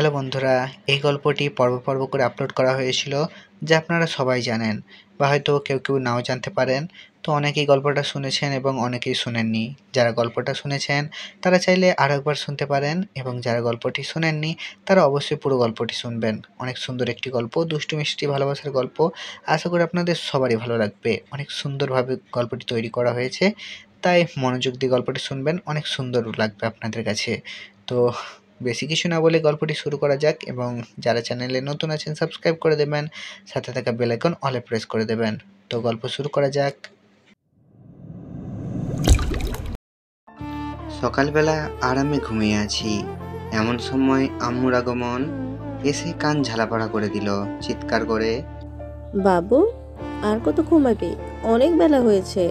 Hello বন্ধুরা, এই গল্পটি পর্ব পর্ব করে আপলোড করা হয়েছিল, যা আপনারা সবাই জানেন বা হয়তো কেউ কেউ নাও জানতে পারেন। তো অনেকেই গল্পটা শুনেছেন এবং অনেকেই শুনেননি। যারা গল্পটা শুনেছেন তারা চাইলে আরও একবার শুনতে পারেন, এবং যারা গল্পটি শুনেননি তারা অবশ্যই পুরো গল্পটি শুনবেন। অনেক সুন্দর একটি গল্প, দুষ্টু মিষ্টি ভালোবাসার গল্প। আশা করি আপনাদের সবারই ভালো লাগবে। অনেক সুন্দরভাবে গল্পটি তৈরি করা হয়েছে, তাই মনোযোগ দিয়ে গল্পটি শুনবেন, অনেক সুন্দর লাগবে আপনাদের কাছে। তো বেশি কিছু না বলে গল্পটি শুরু করা যাক, এবং যারা চ্যানেলে নতুন আছেন সাবস্ক্রাইব করে দেবেন, সাথে থাকা বেল আইকন অলে প্রেস করে দেবেন। তো গল্প শুরু করা যাক। সকালবেলা আরামে ঘুমিয়ে আছি, এমন সময় আম্মুর আগমন। এসে কান ঝালাপাড়া করে দিল চিৎকার করে, বাবু, আর কত ঘুমাবি? অনেক বেলা হয়েছে।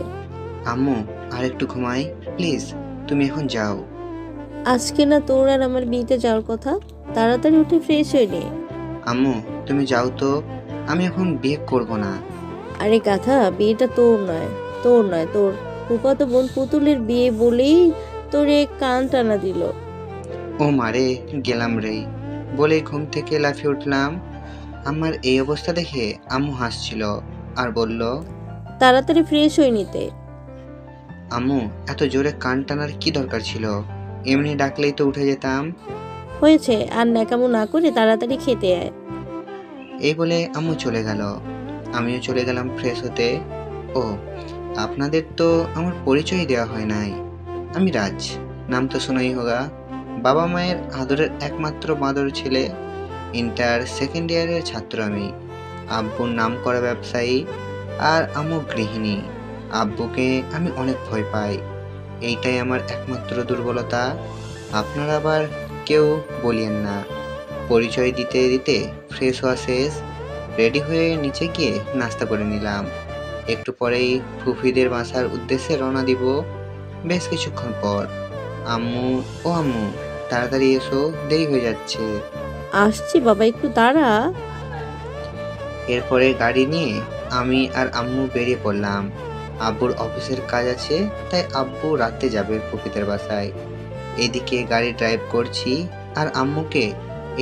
আম্মু আর একটু ঘুমাই প্লিজ, তুমি এখন যাও। আজকে না তোর আর আমার বিয়েতে যাওয়ার কথা? তাড়াতাড়ি উঠে ফ্রেশ হয়ে নে। আম্মু তুমি যাও তো, আমি এখন বিয়ে করব না। আরে গাধা, বিয়েটা তোর ফুফাতো বোন পুতুলের বিয়ে বলেই তোরে কান টানা দিল। ও মারে, গেলাম রে বলেই ঘুম থেকে লাফিয়ে উঠলাম। আমার এই অবস্থা দেখে আম্মু হাসছিল আর বলল, তাড়াতাড়ি ফ্রেশ হয়ে নিতে। আম্মু এত জোরে কান টানার কি দরকার ছিল? এমনি ডাকলেই তো উঠে যেতাম। হয়েছে, আর ন্যাকামো না করে তাড়াতাড়ি খেতে আয়। এই বলে আম্মু চলে গেল। আমিও চলে গেলাম ফ্রেশ হতে। ও, আপনাদের তো আমার পরিচয় দেওয়া হয় নাই। আমি রাজ, নাম তো শোনাই হোগা। বাবা মায়ের আদরের একমাত্র বাঁদর ছেলে। ইন্টার সেকেন্ড ইয়ারের ছাত্র আমি। আব্বুর নাম করা ব্যবসায়ী আর আম্মু গৃহিণী। আব্বুকে আমি অনেক ভয় পাই, এইটাই আমার একমাত্র দুর্বলতা। আপনারা আবার কেউ বলিয়েন না। পরিচয় দিতে দিতে ফ্রেশ হওয়া শেষ, রেডি হয়ে নিচে গিয়ে নাস্তা করে নিলাম। একটু পরেই ফুফিদের বাসার উদ্দেশ্যে রওনা দিব। বেশ কিছুক্ষণ পর আম্মু, ও আম্মু তাড়াতাড়ি এসো, দেরি হয়ে যাচ্ছে। আসছি বাবা, একটু দাঁড়া। এরপরে গাড়ি নিয়ে আমি আর আম্মু বেরিয়ে পড়লাম। আব্বুর অফিসের কাজ আছে, তাই আব্বু রাতে যাবে ফুফিদের বাসায়। এদিকে গাড়ি ড্রাইভ করছি আর আম্মুকে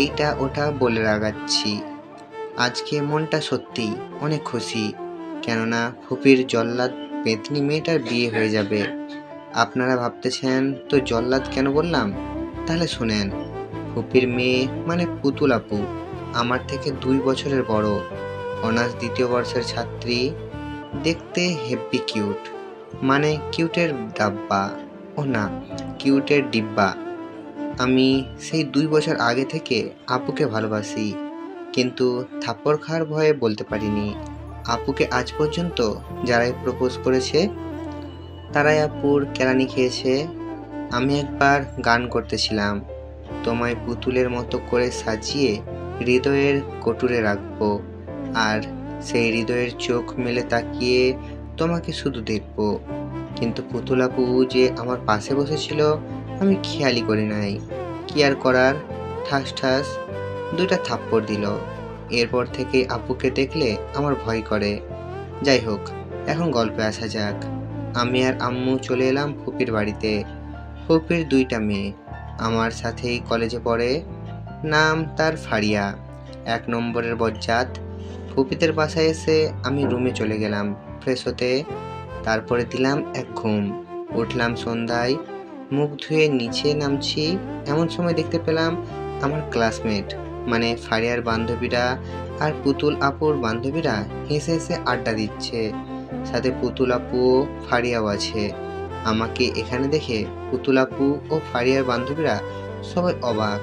এইটা ওটা বলে রাগাচ্ছি। আজকে মনটা সত্যিই অনেক খুশি, কেননা ফুপির জল্লাদ পেতনি মেয়েটার বিয়ে হয়ে যাবে। আপনারা ভাবতেছেন তো জল্লাদ কেন বললাম? তাহলে শুনেন। ফুপির মেয়ে মানে পুতুল আপু, আমার থেকে 2 বছরের বড়, অনার্স দ্বিতীয় বর্ষের ছাত্রী। দেখতে হেব্বি কিউট, মানে কিউটের ডাব্বা, ও না, কিউটের ডিব্বা। আমি সেই 2 বছর আগে থেকে আপুকে ভালোবাসি, কিন্তু থাপ্পড় খাওয়ার ভয়ে বলতে পারিনি। আপুকে আজ পর্যন্ত যারাই প্রপোজ করেছে তারাই আপুর কেলানি খেয়েছে। আমি একবার গান করতেছিলাম, তোমায় পুতুলের মতো করে সাজিয়ে হৃদয়ের কোটরে রাখবো, আর সেই হৃদয়ের চোখ মেলে তাকিয়ে তোমাকে শুধু দেখবো। কিন্তু পুতুল আপু যে আমার পাশে বসেছিল আমি খেয়ালই করি নাই। কি আর করার, ঠাস ঠাস 2টা থাপ্পড় দিল। এরপর থেকে আপুকে দেখলে আমার ভয় করে। যাই হোক, এখন গল্পে আসা যাক। আমি আর আম্মু চলে এলাম ফুপির বাড়িতে। ফুপির 2টা মেয়ে আমার সাথেই কলেজে পড়ে। নাম তার ফারিয়া, 1 নম্বরের বজ্জাত। ফুপিদের বাসায় এসে আমি রুমে চলে গেলাম ফ্রেশ হতে। তারপরে দিলাম এক ঘুম। উঠলাম সন্ধ্যায়, মুখ ধুয়ে নিচে নামছি, এমন সময় দেখতে পেলাম আমার ক্লাসমেট মানে ফারিয়ার বান্ধবীরা আর পুতুল আপুর বান্ধবীরা হেসে হেসে আড্ডা দিচ্ছে। সাথে পুতুল আপু ও ফারিয়াও আছে। আমাকে এখানে দেখে পুতুল আপু ও ফারিয়ার বান্ধবীরা সবাই অবাক,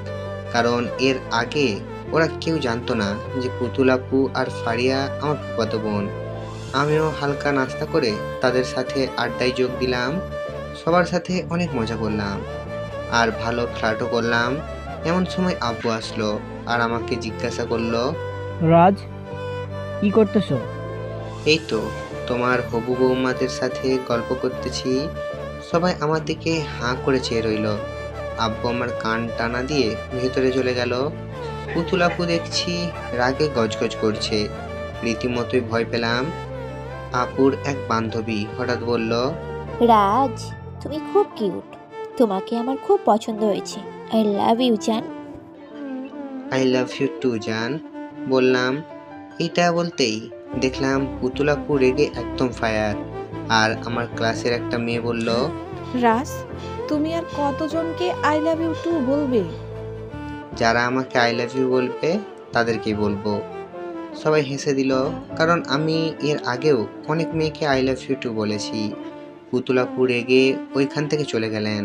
কারণ এর আগে ওরা কেউ জানতো না যে পুতুল আপু আর ফারিয়া আমার ফুফাতো বোন। আমিও হালকা নাস্তা করে তাদের সাথে আড্ডায় যোগ দিলাম। সবার সাথে অনেক মজা করলাম আর ভালো ফ্লার্টও করলাম। এমন সময় আব্বু আসলো আর আমাকে জিজ্ঞাসা করলো, রাজ, কি করতেছো? এই তো তোমার হবু বৌমাদের সাথে গল্প করতেছি। সবাই আমার দিকে হাঁ করে চেয়ে রইল। আব্বু আমার কান টানা দিয়ে ভেতরে চলে গেল। পুতুল আপু দেখছি রাগে গজগজ করছে, রীতিমতোই ভয় পেলাম। আপুর এক বান্ধবী হঠাৎ বলল, রাজ, তুমি খুব কিউট। তোমাকে আমার খুব পছন্দ হয়েছে। আই লাভ ইউ জান। আই লাভ ইউ টু জান বললাম। এটা বলতেই দেখলাম পুতুল আপু রেগে একদম ফায়ার। আর আমার ক্লাসের একটা মেয়ে বলল, রাজ, তুমি আর কতজনকে আই লাভ ইউ টু বলবে? যারা আমাকে আই লাভ ইউ বলবে তাদেরকেই বলবো। সবাই হেসে দিল, কারণ আমি এর আগেও অনেক মেয়েকে আই লাভ ইউ টু বলেছি। পুতুল আপু রেগে ওইখান থেকে চলে গেলেন।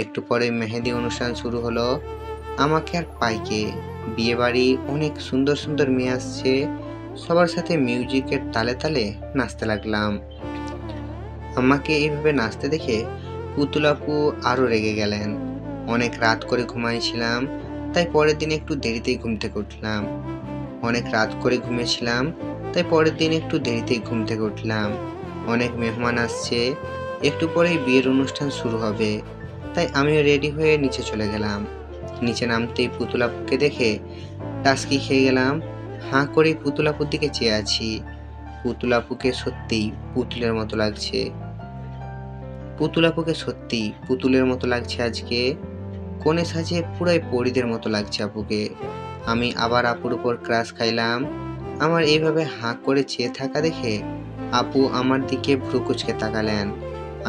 একটু পরে মেহেদি অনুষ্ঠান শুরু হলো। আমাকে আর পাইকে বিয়ে বাড়ি, অনেক সুন্দর সুন্দর মেয়ে আসছে। সবার সাথে মিউজিকের তালে তালে নাচতে লাগলাম। আমাকে এইভাবে নাচতে দেখে পুতুল আপু আরও রেগে গেলেন। অনেক রাত করে ঘুমাইছিলাম, তাই পরের দিন একটু দেরিতেই ঘুম থেকে উঠলাম। অনেক রাত করে ঘুমিয়েছিলাম, তাই পরের দিন একটু দেরিতেই ঘুম থেকে উঠলাম। অনেক মেহমান আসছে, একটু পরেই বিয়ের অনুষ্ঠান শুরু হবে, তাই আমিও রেডি হয়ে নিচে চলে গেলাম। নিচে নামতেই পুতুল আপুকে দেখে টাস্কি খেয়ে গেলাম। হাঁ করে পুতুল আপুর দিকে চেয়ে আছি। পুতুল আপুকে সত্যিই পুতুলের মতো লাগছে। পুতুল আপুকে সত্যি পুতুলের মতো লাগছে আজকে। কোণে সাজে পুরাই পরীদের মতো লাগছে আপুকে। আমি আবার আপুর উপর ক্রাশ খাইলাম। আমার এইভাবে হাঁ করে চেয়ে থাকা দেখে আপু আমার দিকে ভ্রু কুঁচকে তাকালেন।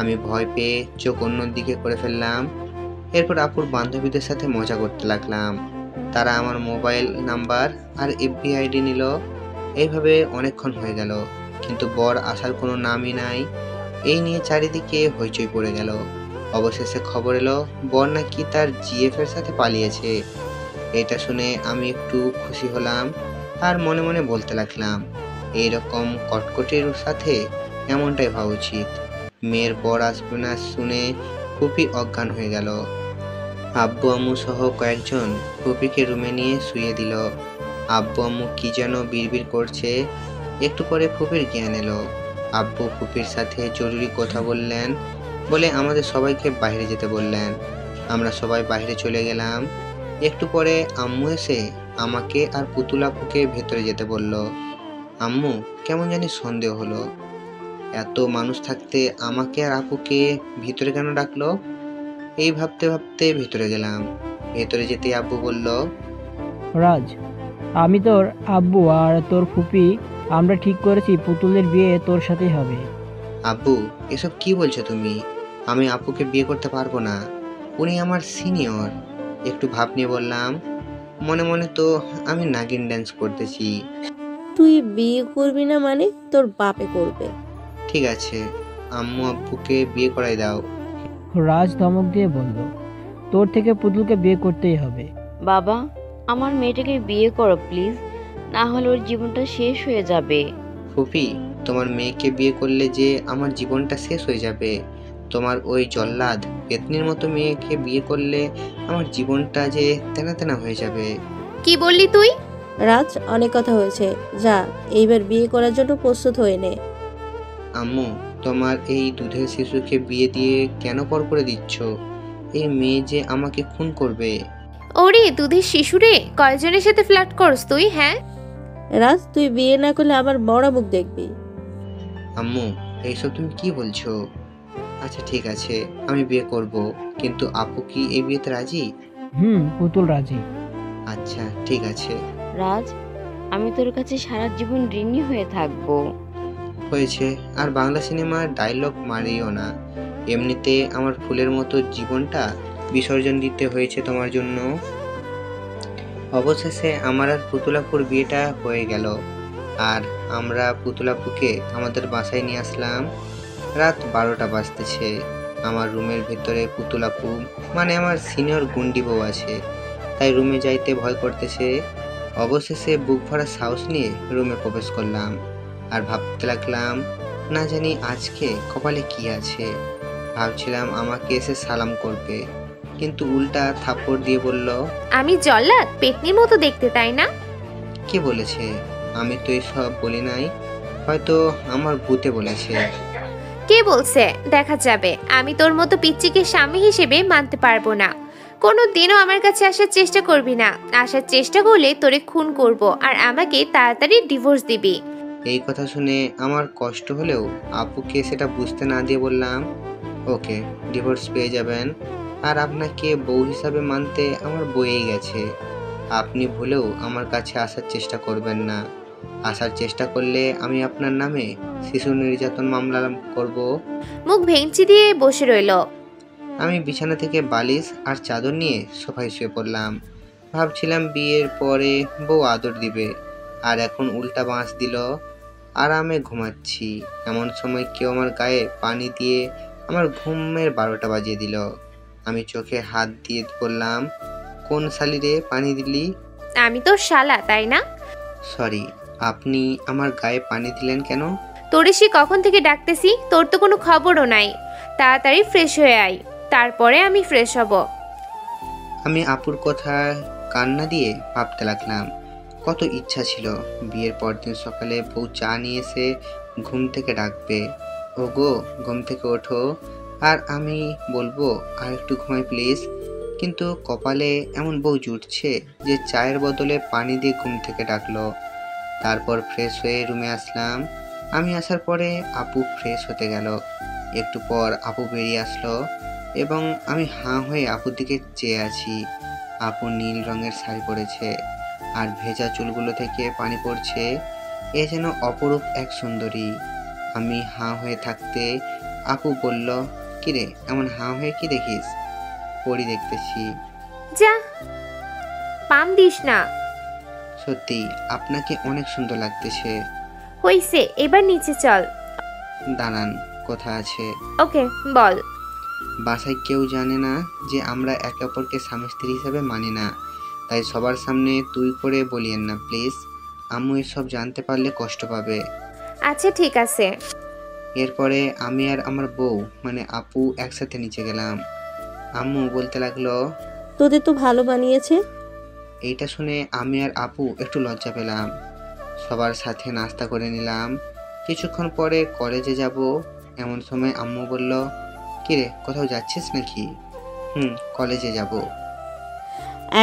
আমি ভয় পেয়ে চোখ অন্য দিকে করে ফেললাম। এরপর আপুর বান্ধবীদের সাথে মজা করতে লাগলাম। তারা আমার মোবাইল নাম্বার আর এফবি আইডি নিল। এইভাবে অনেকক্ষণ হয়ে গেল, কিন্তু বর আসার কোনো নামই নাই। এই নিয়ে চারিদিকে হইচই পড়ে গেল। অবশেষে খবর এলো বর নাকি তার জিএফ এর সাথে পালিয়েছে। এটা শুনে আমি একটু খুশি হলাম আর মনে মনে বলতে লাগলাম, এইরকম কটকটির সাথে এমনটাই ভাবা উচিত। মেয়ের বর আসবে না শুনে ফুপি অজ্ঞান হয়ে গেল। আব্বু আম্মু সহ কয়েকজন ফুপিকে রুমে নিয়ে শুয়ে দিল। আব্বু আম্মু কি যেন বিড়বিড় করছে। একটু পরে ফুপির জ্ঞান এলো। আব্বু ফুপির সাথে জরুরি কথা বললেন, বলে আমাদের সবাইকে বাইরে যেতে বললেন। আমরা সবাই বাইরে চলে গেলাম। একটু পরে আম্মু এসে আমাকে আর পুতুল আপুকে ভেতরে যেতে বলল। আম্মু কেমন জানি সন্দেহ হলো, এত মানুষ থাকতে আমাকে আর আপুকে ভিতরে কেন ডাকলো। এই ভাবতে ভাবতে ভেতরে গেলাম। ভেতরে যেতে আব্বু বলল, রাজ, আমি তোর আব্বু আর তোর ফুপি আমরা ঠিক করেছি পুতুলের বিয়ে তোর সাথেই হবে। আব্বু এসব কি বলছো তুমি? আমি আপুকে বিয়ে করতে পারবো না, উনি আমার সিনিয়র। একটু ভাব নিয়ে বললাম, মনে মনে তো আমি নাগিন ড্যান্স করতেছি। তুই বিয়ে করবি না মানে তোর বাপে করবে। ঠিক আছে, আম্মু আব্বুকে বিয়ে করাই দাও। রাজ ধমক দিয়ে বলল, তোর থেকে পুতুলকে বিয়ে করতেই হবে। বাবা, আমার মেয়েটাকে বিয়ে করো প্লিজ, না হলে ওর জীবনটা শেষ হয়ে যাবে। ফুপি, তোমার মেয়েকে বিয়ে করলে যে আমার জীবনটা শেষ হয়ে যাবে। তোমার ওই জল্লাদ পেতনির মতো মেয়েকে বিয়ে করলে আমার জীবনটা যে তেনা তেনা হয়ে যাবে। কি বললি তুই? রাজ, অনেক কথা হয়েছে, যা এইবার বিয়ে করার জন্য প্রস্তুত হয়ে নে। আম্মু, তোমার এই দুধের শিশুকে বিয়ে দিয়ে কেন পর করে দিচ্ছ? এই মেয়ে যে আমাকে খুন করবে। ওরে দুধের শিশুরে, কয়জনের সাথে ফ্ল্যাট করস তুই? হ্যাঁ রাজ, তুই বিয়ে না করলে আমার মরা মুখ দেখবি। আম্মু, এইসব তুমি কি বলছো? আচ্ছা ঠিক আছে, আমি বিয়ে করব, কিন্তু আপু কি এই বিয়েতে রাজি? পুতুল রাজি। আচ্ছা ঠিক আছে। রাজ, আমি তোর কাছে সারা জীবন ঋণী হয়ে থাকবো। হয়েছে, আর বাংলা সিনেমার ডায়লগ মারিও না। এমনিতে আমার ফুলের মতো জীবনটা বিসর্জন দিতে হয়েছে তোমার জন্য। অবশেষে আমার আর পুতুলাপুর বিয়েটা হয়ে গেল। আর আমরা পুতুলাপুকে আমাদের বাসায় নিয়ে আসলাম। রাত 12টা বাজতেছে। আমার রুমের ভেতরে পুতুলাপু মানে আমার সিনিয়র গুন্ডি বউ আছে, তাই রুমে যাইতে ভয় করতেছে। অবশেষে বুক ভরা সাহস নিয়ে রুমে প্রবেশ করলাম আর ভাবতে লাগলাম, না জানি আজকে কপালে কি আছে। ভাবছিলাম আমাকে এসে সালাম করবে, কিন্তু উল্টা থাপ্পড় দিয়ে বলল, আমি জল্লাদ পেতনির মতো দেখতে, তাই না? কে বলেছে? আমি তো এসব বলি নাই, হয়তো আমার ভূতে বলেছে। কে বলছে দেখা যাবে। আমি তোর মতো পিচ্চিকে স্বামী হিসেবে মানতে পারবো না। কোনো দিনও আমার কাছে আসার চেষ্টা করবি না। আসার চেষ্টা করলে তোরে খুন করব আর আমাকে তাড়াতাড়ি ডিভোর্স দিবি। এই কথা শুনে আমার কষ্ট হলেও আপুকে সেটা বুঝতে না দিয়ে বললাম, ওকে, ডিভোর্স পেয়ে যাবেন, আর আপনাকে বউ হিসাবে মানতে আমার বয়েই গেছে। আপনি ভুলেও আমার কাছে আসার চেষ্টা করবেন না। আসার চেষ্টা করলে আমি আপনার নামে শিশু নির্যাতন মামলা করব। মুখ ভেঙচি দিয়ে বসে রইল। আমি বিছানা থেকে বালিশ আর চাদর নিয়ে সোফায় শুয়ে পড়লাম। ভাবছিলাম বিয়ের পরে বউ আদর দিবে, আর এখন উল্টা বাঁশ দিল। আরামে ঘুমাচ্ছি, এমন সময় কেউ আমার গায়ে পানি দিয়ে আমার ঘুমের 12টা বাজিয়ে দিল। আমি চোখে হাত দিয়ে বললাম, কোন শালি রে পানি দিলি? আমি তো শালা, তাই না? সরি, আপনি আমার গায়ে পানি দিলেন কেন? তোরে সে কখন থেকে ডাকতেছি, তোর তো কোনো খবরও নাই। তাড়াতাড়ি ফ্রেশ হয়ে আয়, তারপরে আমি ফ্রেশ হব। আমি আপুর কথা কান্না দিয়ে ভাবতে লাগলাম। কত ইচ্ছা ছিল বিয়ের পরদিন সকালে বউ চা নিয়ে এসে ঘুম থেকে ডাকবে, ওগো ঘুম থেকে ওঠো, আর আমি বলবো আর একটু ঘুমাই প্লিজ। কিন্তু কপালে এমন বউ জুটছে যে চায়ের বদলে পানি দিয়ে ঘুম থেকে ডাকলো। তারপর ফ্রেশ হয়ে রুমে আসলাম। আমি আসার পরে আপু ফ্রেশ হতে গেল। একটু পর আপু বেরিয়ে আসলো এবং আমি হাঁ হয়ে আপুর দিকে চেয়ে আছি। আপু নীল রঙের শাড়ি পরেছে আর ভেজা চুলগুলো থেকে পানি পড়ছে। এ যেন অপরূপ এক সুন্দরী। আমি হাঁ হয়ে থাকতে আপু বলল, কিরে এমন হাঁ হয়ে কি দেখিস? পরি দেখতেছি। যা, পাম দিস না। সত্যি আপনাকে অনেক সুন্দর লাগতেছে। হইছে, এবার নিচে চল। দাঁড়ান, কথা আছে। ওকে, বল। বাসায় কেউ জানে না যে আমরা একে অপরকে স্বামী স্ত্রী হিসেবে মানি না, তাই সবার সামনে তুই করে বলিয়েন না প্লিজ। আম্মু এসব জানতে পারলে কষ্ট পাবে। আচ্ছা ঠিক আছে। এরপরে আমি আর আমার বউ মানে আপু একসাথে নিচে গেলাম। আম্মু বলতে লাগলো, তোদের তো ভালো বানিয়েছে। এইটা শুনে আমি আর আপু একটু লজ্জা পেলাম। সবার সাথে নাস্তা করে নিলাম। কিছুক্ষণ পরে কলেজে যাব। এমন সময় আম্মু বলল, কিরে কোথাও যাচ্ছিস নাকি? কলেজে যাব।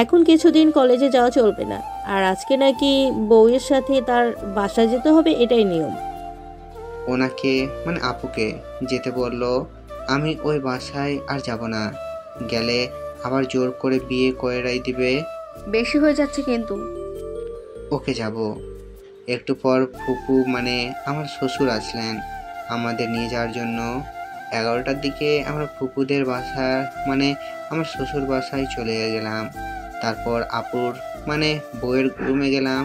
এখন কিছুদিন কলেজে যাওয়া চলবে না, আর আজকে নাকি বউয়ের সাথে তার বাসায় যেতে হবে, এটাই নিয়ম। ওনাকে মানে আপুকে যেতে বলল। আমি ওই বাসায় আর যাব না, গেলে আবার জোর করে বিয়ে করাই দিবে। বেশি হয়ে যাচ্ছে কিন্তু। ওকে যাব। একটু পর ফুপু মানে আমার শ্বশুর আসলেন আমাদের নিয়ে যাওয়ার জন্য। 11টার দিকে আমরা ফুপুদের বাসা মানে আমার শ্বশুর বাসায় চলে গেলাম। তারপর আপুর মানে বউয়ের রুমে গেলাম।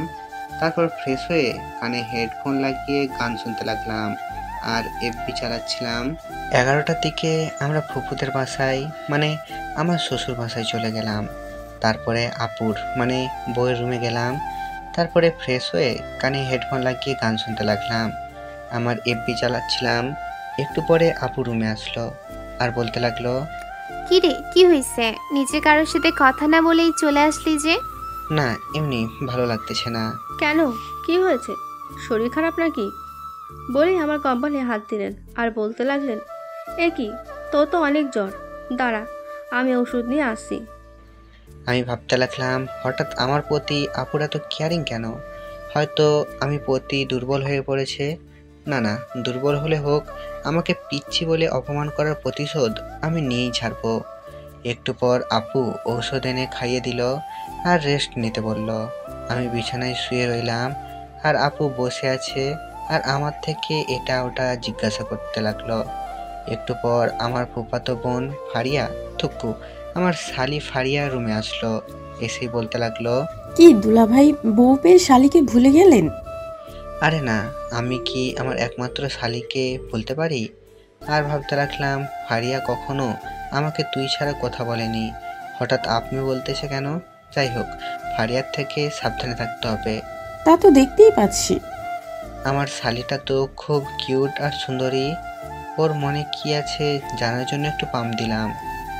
তারপর ফ্রেশ হয়ে কানে হেডফোন লাগিয়ে গান শুনতে লাগলাম আর এফবি চালাচ্ছিলাম। 11টার দিকে আমরা ফুপুদের বাসায় মানে আমার শ্বশুর বাসায় চলে গেলাম। তারপরে আপুর মানে বউয়ের রুমে গেলাম। তারপরে ফ্রেশ হয়ে কানে হেডফোন লাগিয়ে গান শুনতে লাগলাম, আমার এফবি চালাচ্ছিলাম। একটু পরে আপু রুমে আসলো আর বলতে লাগলো, কি রে, কি হয়েছে? নিচে কারোর সাথে কথা না বলেই চলে আসলি যে? না এমনি ভালো লাগতেছে না। কেন, কি হয়েছে? শরীর খারাপ নাকি? বলেই আমার কম্বলে হাত দিলেন আর বলতে লাগলেন, এ কি, তোর তো অনেক জ্বর, দাঁড়া আমি ওষুধ নিয়ে আসছি। আমি ভাবতে লাগলাম হঠাৎ আমার প্রতি আপুর এত কেয়ারিং কেন? হয়তো আমি প্রতি দুর্বল হয়ে পড়েছে। না না, দুর্বল হলে হোক, আমাকে পিচ্ছি বলে অপমান করার প্রতিশোধ আমি নিয়েই ছাড়বো। একটু পর আপু ঔষধ এনে খাইয়ে দিল আর রেস্ট নিতে বলল। আমি বিছানায় শুয়ে রইলাম আর আপু বসে আছে আর আমার থেকে এটা ওটা জিজ্ঞাসা করতে লাগলো। একটু পর আমার ফুফাতো বোন ফারিয়া থুকু আমার শালি ফারিয়া রুমে আসলো। এসেই বলতে লাগলো, কি দুলাভাই, বউ পেয়ে শালিকে ভুলে গেলেন? আরে না, আমি কি আমার একমাত্র শালিকে বলতে পারি? আর ভাবতে রাখলাম ফারিয়া কখনো আমাকে তুই ছাড়া কথা বলেনি, হঠাৎ আপনি বলতেছে কেন? যাই হোক, ফারিয়ার থেকে সাবধানে থাকতে হবে। তা তো দেখতেই পাচ্ছি। আমার শালিটা তো খুব কিউট আর সুন্দরী। ওর মনে কি আছে জানার জন্য একটু পাম দিলাম।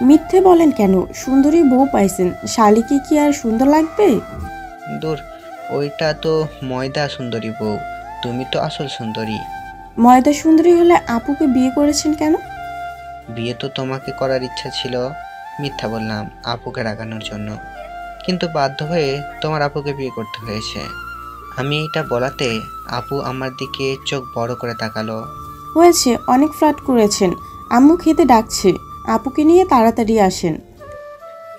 মিথ্যে বলেন কেন? সুন্দরী বউ পাইছেন, শালিকে কি আর সুন্দর লাগবে? দূর, ওইটা তো ময়দা সুন্দরী বউ, তুমি তো আসল সুন্দরী। ময়দা সুন্দরী হলে আপুকে বিয়ে করেছেন কেন? বিয়ে তো তোমাকে করার ইচ্ছা ছিল, মিথ্যা বললাম আপুকে রাগানোর জন্য, কিন্তু বাধ্য হয়ে তোমার আপুকে বিয়ে করতে হয়েছে। আমি এটা বলাতে আপু আমার দিকে চোখ বড় করে তাকালো। হয়েছে, অনেক ফ্লার্ট করেছেন, আম্মু খেতে ডাকছে, আপুকে নিয়ে তাড়াতাড়ি আসেন।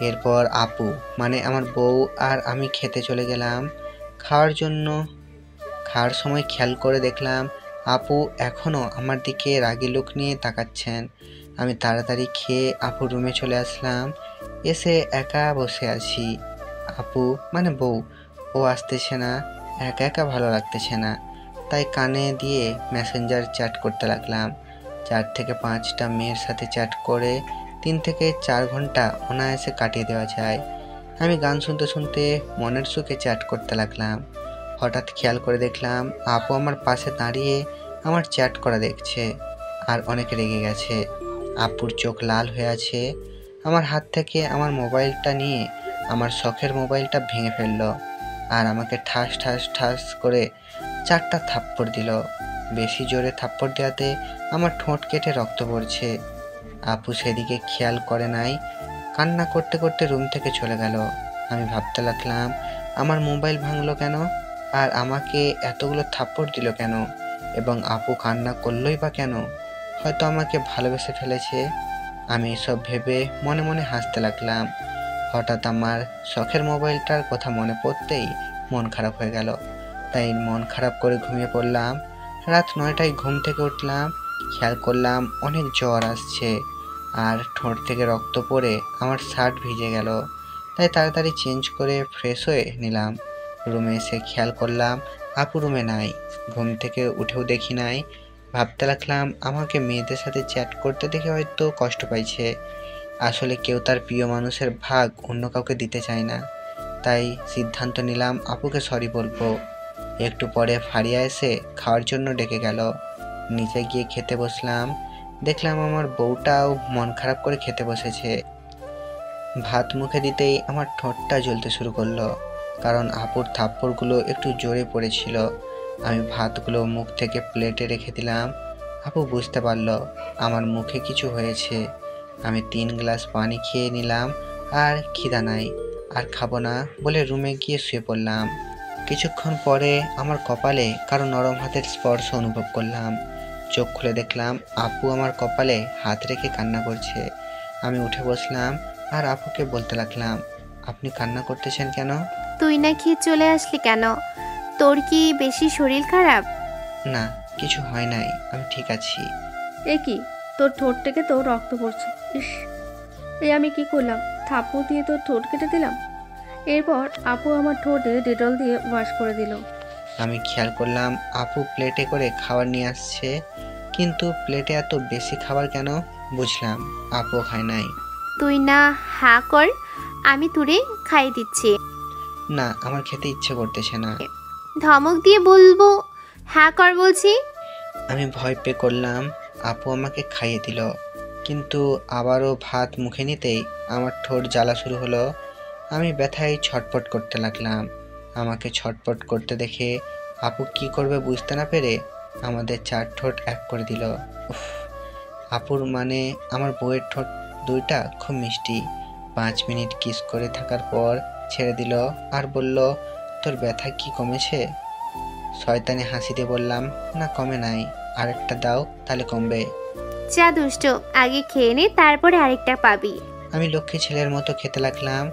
এরপর আপু মানে আমার বউ আর আমি খেতে চলে গেলাম খাওয়ার জন্য। খাওয়ার সময় খেয়াল করে দেখলাম আপু এখনও আমার দিকে রাগী লোক নিয়ে তাকাচ্ছেন। আমি তাড়াতাড়ি খেয়ে আপুর রুমে চলে আসলাম। এসে একা বসে আছি। আপু মানে বউ ও আসতেছে না, একা একা ভালো লাগতেছে না, তাই কানে দিয়ে মেসেঞ্জার চ্যাট করতে লাগলাম। 4 থেকে 5টা মেয়ের সাথে চ্যাট করে 3 থেকে 4 ঘন্টা অনায়াসে কাটিয়ে দেওয়া যায়। আমি গান শুনতে শুনতে মনের সুখে চ্যাট করতে লাগলাম। হঠাৎ খেয়াল করে দেখলাম আপু আমার পাশে দাঁড়িয়ে আমার চ্যাট করা দেখছে আর অনেক রেগে গেছে। আপুর চোখ লাল হয়ে আছে। আমার হাত থেকে আমার মোবাইলটা নিয়ে আমার শখের মোবাইলটা ভেঙে ফেললো আর আমাকে ঠাস ঠাস ঠাস করে 4টা থাপ্পড় দিল। বেশি জোরে থাপ্পড় দেওয়াতে আমার ঠোঁট কেটে রক্ত পড়ছে। আপু সেদিকে খেয়াল করে নাই, কান্না করতে করতে রুম থেকে চলে গেল। আমি ভাবতে লাগলাম আমার মোবাইল ভাঙলো কেন আর আমাকে এতগুলো থাপ্পড় দিল কেন, এবং আপু কান্না করলোই বা কেন? হয়তো আমাকে ভালোবেসে ফেলেছে। আমি এসব ভেবে মনে মনে হাসতে লাগলাম। হঠাৎ আমার শখের মোবাইলটার কথা মনে পড়তেই মন খারাপ হয়ে গেল। তাই মন খারাপ করে ঘুমিয়ে পড়লাম। রাত 9টায় ঘুম থেকে উঠলাম। খেয়াল করলাম অনেক জ্বর আসছে আর ঠোঁট থেকে রক্ত পড়ে আমার শার্ট ভিজে গেল। তাই তাড়াতাড়ি চেঞ্জ করে ফ্রেশ হয়ে নিলাম। রুমে এসে খেয়াল করলাম আপু রুমে নাই। ঘুম থেকে উঠেও দেখি নাই। ভাবতে লাগলাম আমাকে মেয়েদের সাথে চ্যাট করতে দেখে হয়তো কষ্ট পাইছে। আসলে কেউ তার প্রিয় মানুষের ভাগ অন্য কাউকে দিতে চায় না। তাই সিদ্ধান্ত নিলাম আপুকে সরি বলবো। একটু পরে ফারিয়া এসে খাওয়ার জন্য ডেকে গেল। নিচে গিয়ে খেতে বসলাম। দেখলাম আমার বউটাও মন খারাপ করে খেতে বসেছে। ভাত মুখে দিতেই আমার ঠোঁটটা জ্বলতে শুরু করলো, কারণ আপুর থাপ্পড়গুলো একটু জোরে পড়েছিল। আমি ভাতগুলো মুখ থেকে প্লেটে রেখে দিলাম। আপু বুঝতে পারলো আমার মুখে কিছু হয়েছে। আমি 3 গ্লাস পানি খেয়ে নিলাম আর খিদা নাই, আর খাবো না বলে রুমে গিয়ে শুয়ে পড়লাম। কিছুক্ষণ পরে আমার কপালে কারো নরম হাতের স্পর্শ অনুভব করলাম। চোখ খুলে দেখলাম আপু আমার কপালে হাত রেখে কান্না করছে। আমি উঠে বসলাম আর আপুকে বলতে লাগলাম, আপনি কান্না করতেছেন কেন? তুই না খেয়ে চলে আসলি কেন? তোর কি বেশি শরীর খারাপ? না, কিছু হয় নাই, আমি ঠিক আছি। এ কি, তোর ঠোঁট থেকে তো রক্ত পড়ছে। ইস, এই আমি কি করলাম? থাপ্পড় দিয়ে তোর ঠোঁট কেটে দিলাম। এরপর আপু আমার ঠোঁটে ডেটল দিয়ে ওয়াশ করে দিল। আমি খেয়াল করলাম আপু প্লেটে করে খাবার নিয়ে আসছে, কিন্তু প্লেটে এত বেশি খাবার কেন? বুঝলাম আপু খায় নাই। তুই না হা কর, আমি তোরে খাইয়ে দিচ্ছি। না, আমার খেতে ইচ্ছে করতেছে না। ধমক দিয়ে বলবো হা কর বলছি। আমি ভয় পেয়ে করলাম। আপু আমাকে খাইয়ে দিল, কিন্তু আবারও ভাত মুখে নিতেই আমার ঠোঁট জ্বালা শুরু হলো। আমি ব্যথায় ছটপট করতে লাগলাম। আমাকে ছটপট করতে দেখে আপু কি করবে বুঝতে না পেরে আমাদের 4 ঠোঁট এক করে দিল। উফ, আপুর মানে আমার বউয়ের ঠোঁট দুইটা খুব মিষ্টি। 5 মিনিট কিস করে থাকার পর ছেড়ে দিল আর বলল, তোর ব্যথা কি কমেছে? শয়তানি হাসি দিয়ে বললাম, না কমে নাই, আরেকটা দাও তাহলে কমবে। যা দুষ্ট, আগে খেয়ে নে, তারপরে আরেকটা পাবি। আমি লক্ষ্মী ছেলের মতো খেতে লাগলাম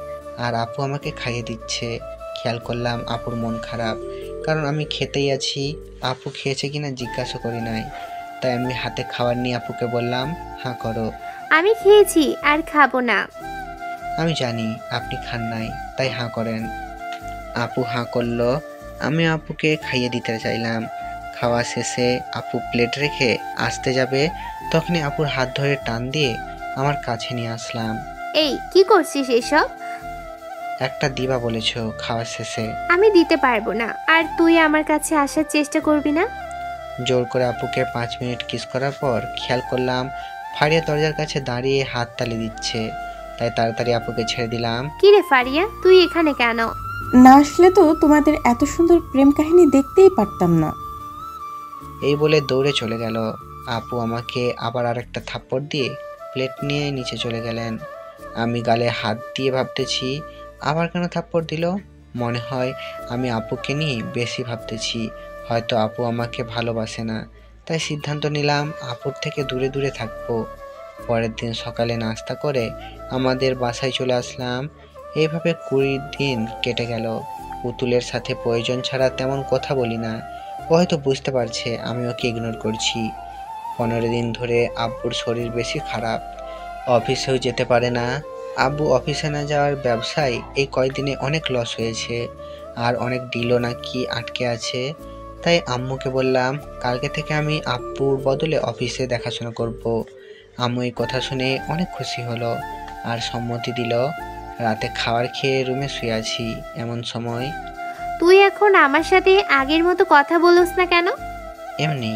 আর আপু আমাকে খাইয়ে দিচ্ছে। খেয়াল করলাম আপুর মন খারাপ, কারণ আমি খেতেই আছি। আপু খেয়েছে কিনা জিজ্ঞাসা করি নাই। তাই আমি হাতে খাবার নিয়ে আপুকে বললাম, হাঁ করো। আমি খেয়েছি আর খাবো না। আমি জানি আপনি খান নাই, তাই হাঁ করেন। আপু হাঁ করলো। আমি আপুকে খাইয়ে দিতে চাইলাম। খাওয়া শেষে আপু প্লেট রেখে আসতে যাবে, তখনই আপুর হাত ধরে টান দিয়ে আমার কাছে নিয়ে আসলাম। এই কি করছিস এসব? একটা দিবা বলেছ খাওয়া শেষে। আমি দিতে পারবো না, আর তুই আমার কাছে আসার চেষ্টা করবি না। জোর করে আপুকে 5 মিনিট কিস করার পর খেয়াল করলাম ফারিয়া দরজার কাছে দাঁড়িয়ে হাত তালি দিচ্ছে। তাই তাড়াতাড়ি আপুকে ছেড়ে দিলাম। কি রে ফারিয়া, তুই এখানে কেন? না আসলে তো তোমাদের এত সুন্দর প্রেম কাহিনী দেখতেই পারতাম না। এই বলে দৌড়ে চলে গেল। আপু আমাকে আবার আরেকটা থাপ্পড় দিয়ে প্লেট নিয়ে নিচে চলে গেলেন। আমি গালে হাত দিয়ে ভাবতেছি আবার কেন থাপ্পড় দিল। মনে হয় আমি আপুকে নিয়ে বেশি ভাবতেছি। হয়তো আপু আমাকে ভালোবাসে না। তাই সিদ্ধান্ত নিলাম আপুর থেকে দূরে দূরে থাকবো। পরের দিন সকালে নাস্তা করে আমাদের বাসায় চলে আসলাম। এইভাবে 20 দিন কেটে গেল। পুতুলের সাথে প্রয়োজন ছাড়া তেমন কথা বলি না। ও হয়তো বুঝতে পারছে আমি ওকে ইগনোর করছি। 15 দিন ধরে আব্বুর শরীর বেশি খারাপ, অফিসেও যেতে পারে না। আব্বু অফিসে না যাওয়ার ব্যবসায় এই কয়দিনে অনেক লস হয়েছে, আর অনেক ডিলও নাকি আটকে আছে। তাই আম্মুকে বললাম কালকে থেকে আমি আব্বুর বদলে অফিসে দেখাশোনা করব। আম্মু এই কথা শুনে অনেক খুশি হলো আর সম্মতি দিল। রাতে খাবার খেয়ে রুমে শুয়ে আছি, এমন সময় তুই এখন আমার সাথে আগের মতো কথা বলস না কেন? এমনি।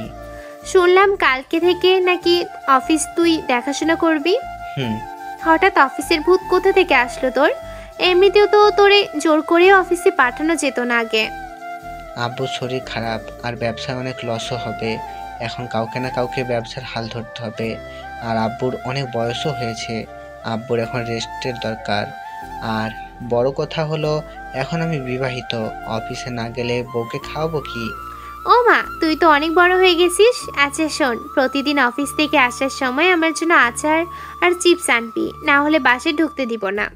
শুনলাম কালকে থেকে নাকি অফিস তুই দেখাশোনা করবি। হুম। হঠাৎ অফিসের ভূত কোথা থেকে আসলো তোর? এমনিতেও তো তোরে জোর করে অফিসে পাঠানো যেত না আগে। আব্বুর শরীর খারাপ আর ব্যবসায় অনেক লসও হবে। এখন কাউকে না কাউকে ব্যবসার হাল ধরতে হবে। আর আব্বুর অনেক বয়সও হয়েছে, আব্বুর এখন রেস্টের দরকার। আর বড় কথা হলো এখন আমি বিবাহিত, অফিসে না গেলে বউকে খাওয়াবো কি? ও মা, তুই তো অনেক বড় হয়ে গেছিস। আচ্ছা শোন, প্রতিদিন অফিস থেকে আসার সময় আমার জন্য আচার আর চিপস আনবি, না হলে বাসায় ঢুকতে দিব না।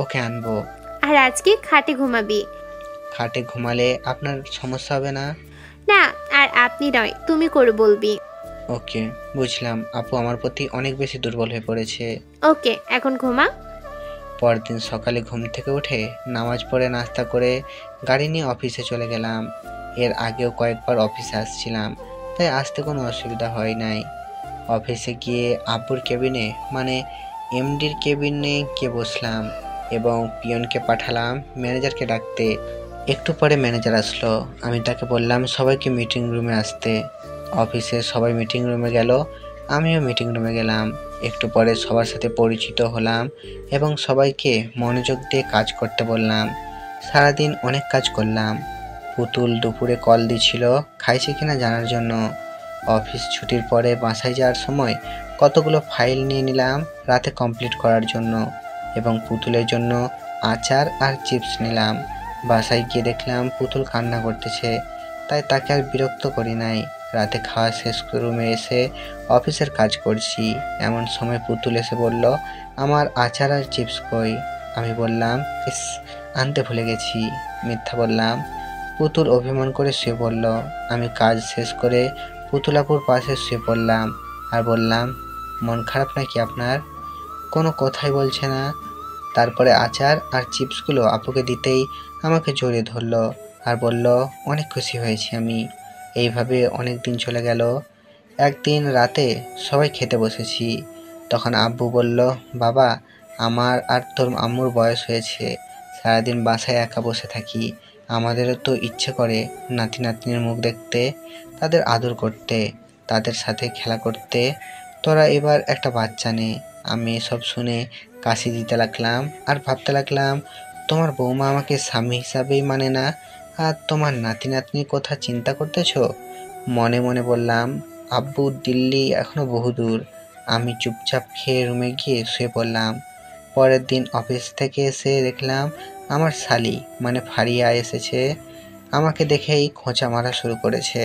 ওকে আনবো। আর আজকে খাটে ঘুমাবি। খাটে ঘুমালে আপনার সমস্যা হবে না? না, আর আপনি নয়, তুমি করে বলবি। ওকে, বুঝলাম। আপু আমার প্রতি অনেক বেশি দুর্বল হয়ে পড়েছে। ওকে, এখন ঘুমা। পরদিন সকালে ঘুম থেকে উঠে নামাজ পড়ে নাস্তা করে গাড়ি নিয়ে অফিসে চলে গেলাম। এর আগেও কয়েকবার অফিসে আসছিলাম, তাই আসতে কোনো অসুবিধা হয় নাই। অফিসে গিয়ে আব্বুর কেবিনে মানে এমডির কেবিনে গিয়ে বসলাম এবং পিয়নকে পাঠালাম ম্যানেজারকে ডাকতে। একটু পরে ম্যানেজার আসলো। আমি তাকে বললাম সবাইকে মিটিং রুমে আসতে। অফিসে সবাই মিটিং রুমে গেল, আমিও মিটিং রুমে গেলাম। একটু পরে সবার সাথে পরিচিত হলাম এবং সবাইকে মনোযোগ দিয়ে কাজ করতে বললাম। সারাদিন অনেক কাজ করলাম। পুতুল দুপুরে কল দিছিল খাইছে কিনা জানার জন্য। অফিস ছুটির পরে বাসায় যাওয়ার সময় কতগুলো ফাইল নিয়ে নিলাম রাতে কমপ্লিট করার জন্য এবং পুতুলের জন্য আচার আর চিপস নিলাম। বাসায় গিয়ে দেখলাম পুতুল কান্না করতেছে, তাই তাকে আর বিরক্ত করি নাই। রাতে খাওয়া শেষ রুমে এসে অফিসের কাজ করছি, এমন সময় পুতুল এসে বলল আমার আচার আর চিপস কই? আমি বললাম ইস, আনতে ভুলে গেছি। মিথ্যা বললাম। পুতুল অভিমান করে শুয়ে পড়ল। আমি কাজ শেষ করে পুতুলাপুর পাশে শুয়ে পড়লাম আর বললাম মন খারাপ নাকি আপনার? কোনো কথাই বলছে না। তারপরে আচার আর চিপসগুলো আপুকে দিতেই আমাকে জড়িয়ে ধরলো আর বলল অনেক খুশি হয়েছি আমি। এইভাবে অনেক দিন চলে গেল। একদিন রাতে সবাই খেতে বসেছি, তখন আব্বু বলল বাবা, আমার আর তোর আম্মুর বয়স হয়েছে, সারাদিন বাসায় একা বসে থাকি, আমাদেরও তো ইচ্ছে করে নাতি নাতনির মুখ দেখতে, তাদের আদর করতে, তাদের সাথে খেলা করতে। তোরা এবার একটা বাচ্চা নে। আমি এসব শুনে কাশি দিতে লাগলাম আর ভাবতে লাগলাম তোমার বৌমা আমাকে স্বামী হিসাবেই মানে না, আর তোমার নাতি নাতনির কথা চিন্তা করতেছ। মনে মনে বললাম আব্বু দিল্লি এখনো বহুদূর। আমি চুপচাপ খেয়ে রুমে গিয়ে শুয়ে পড়লাম। পরের দিন অফিস থেকে এসে দেখলাম আমার শালি মানে ফারিয়া এসেছে। আমাকে দেখেই খোঁচা মারা শুরু করেছে।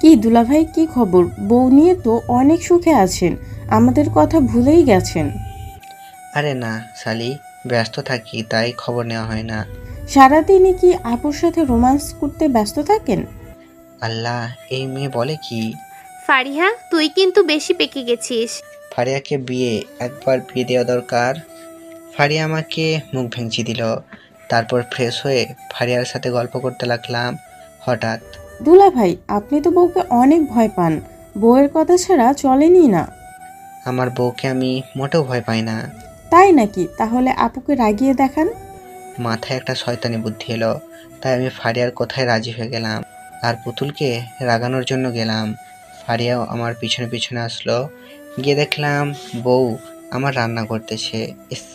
কি দুলাভাই, কি খবর? বউ নিয়ে তো অনেক সুখে আছেন, আমাদের কথা ভুলেই গেছেন। আরে না শালি, ব্যস্ত থাকি তাই খবর নেওয়া হয় না। সারাদিনই কি আপুর সাথে রোম্যান্স করতে ব্যস্ত থাকেন? আল্লাহ, এই মেয়ে বলে কি? ফারিহা, তুই কিন্তু বেশি পেকে গেছিস। ফারিয়াকে একবার বিয়ে দেওয়া দরকার। ফারিয়া আমাকে মুখ ভেঙচি দিল। তারপর ফ্রেশ হয়ে ফারিয়ার সাথে গল্প করতে লাগলাম। হঠাৎ দুলাভাই, আপনি তো বউকে অনেক ভয় পান, বউয়ের কথা ছাড়া চলেনি না। আমার বউকে আমি মোটেও ভয় পাই না। তাই নাকি? তাহলে আপুকে রাগিয়ে দেখান। মাথায় একটা শয়তানি বুদ্ধি এলো, তাই আমি ফারিয়ার কথায় রাজি হয়ে গেলাম আর পুতুলকে রাগানোর জন্য গেলাম। ফারিয়াও আমার পিছনে পিছনে আসলো। গিয়ে দেখলাম বউ আমার রান্না করতেছে। ইস,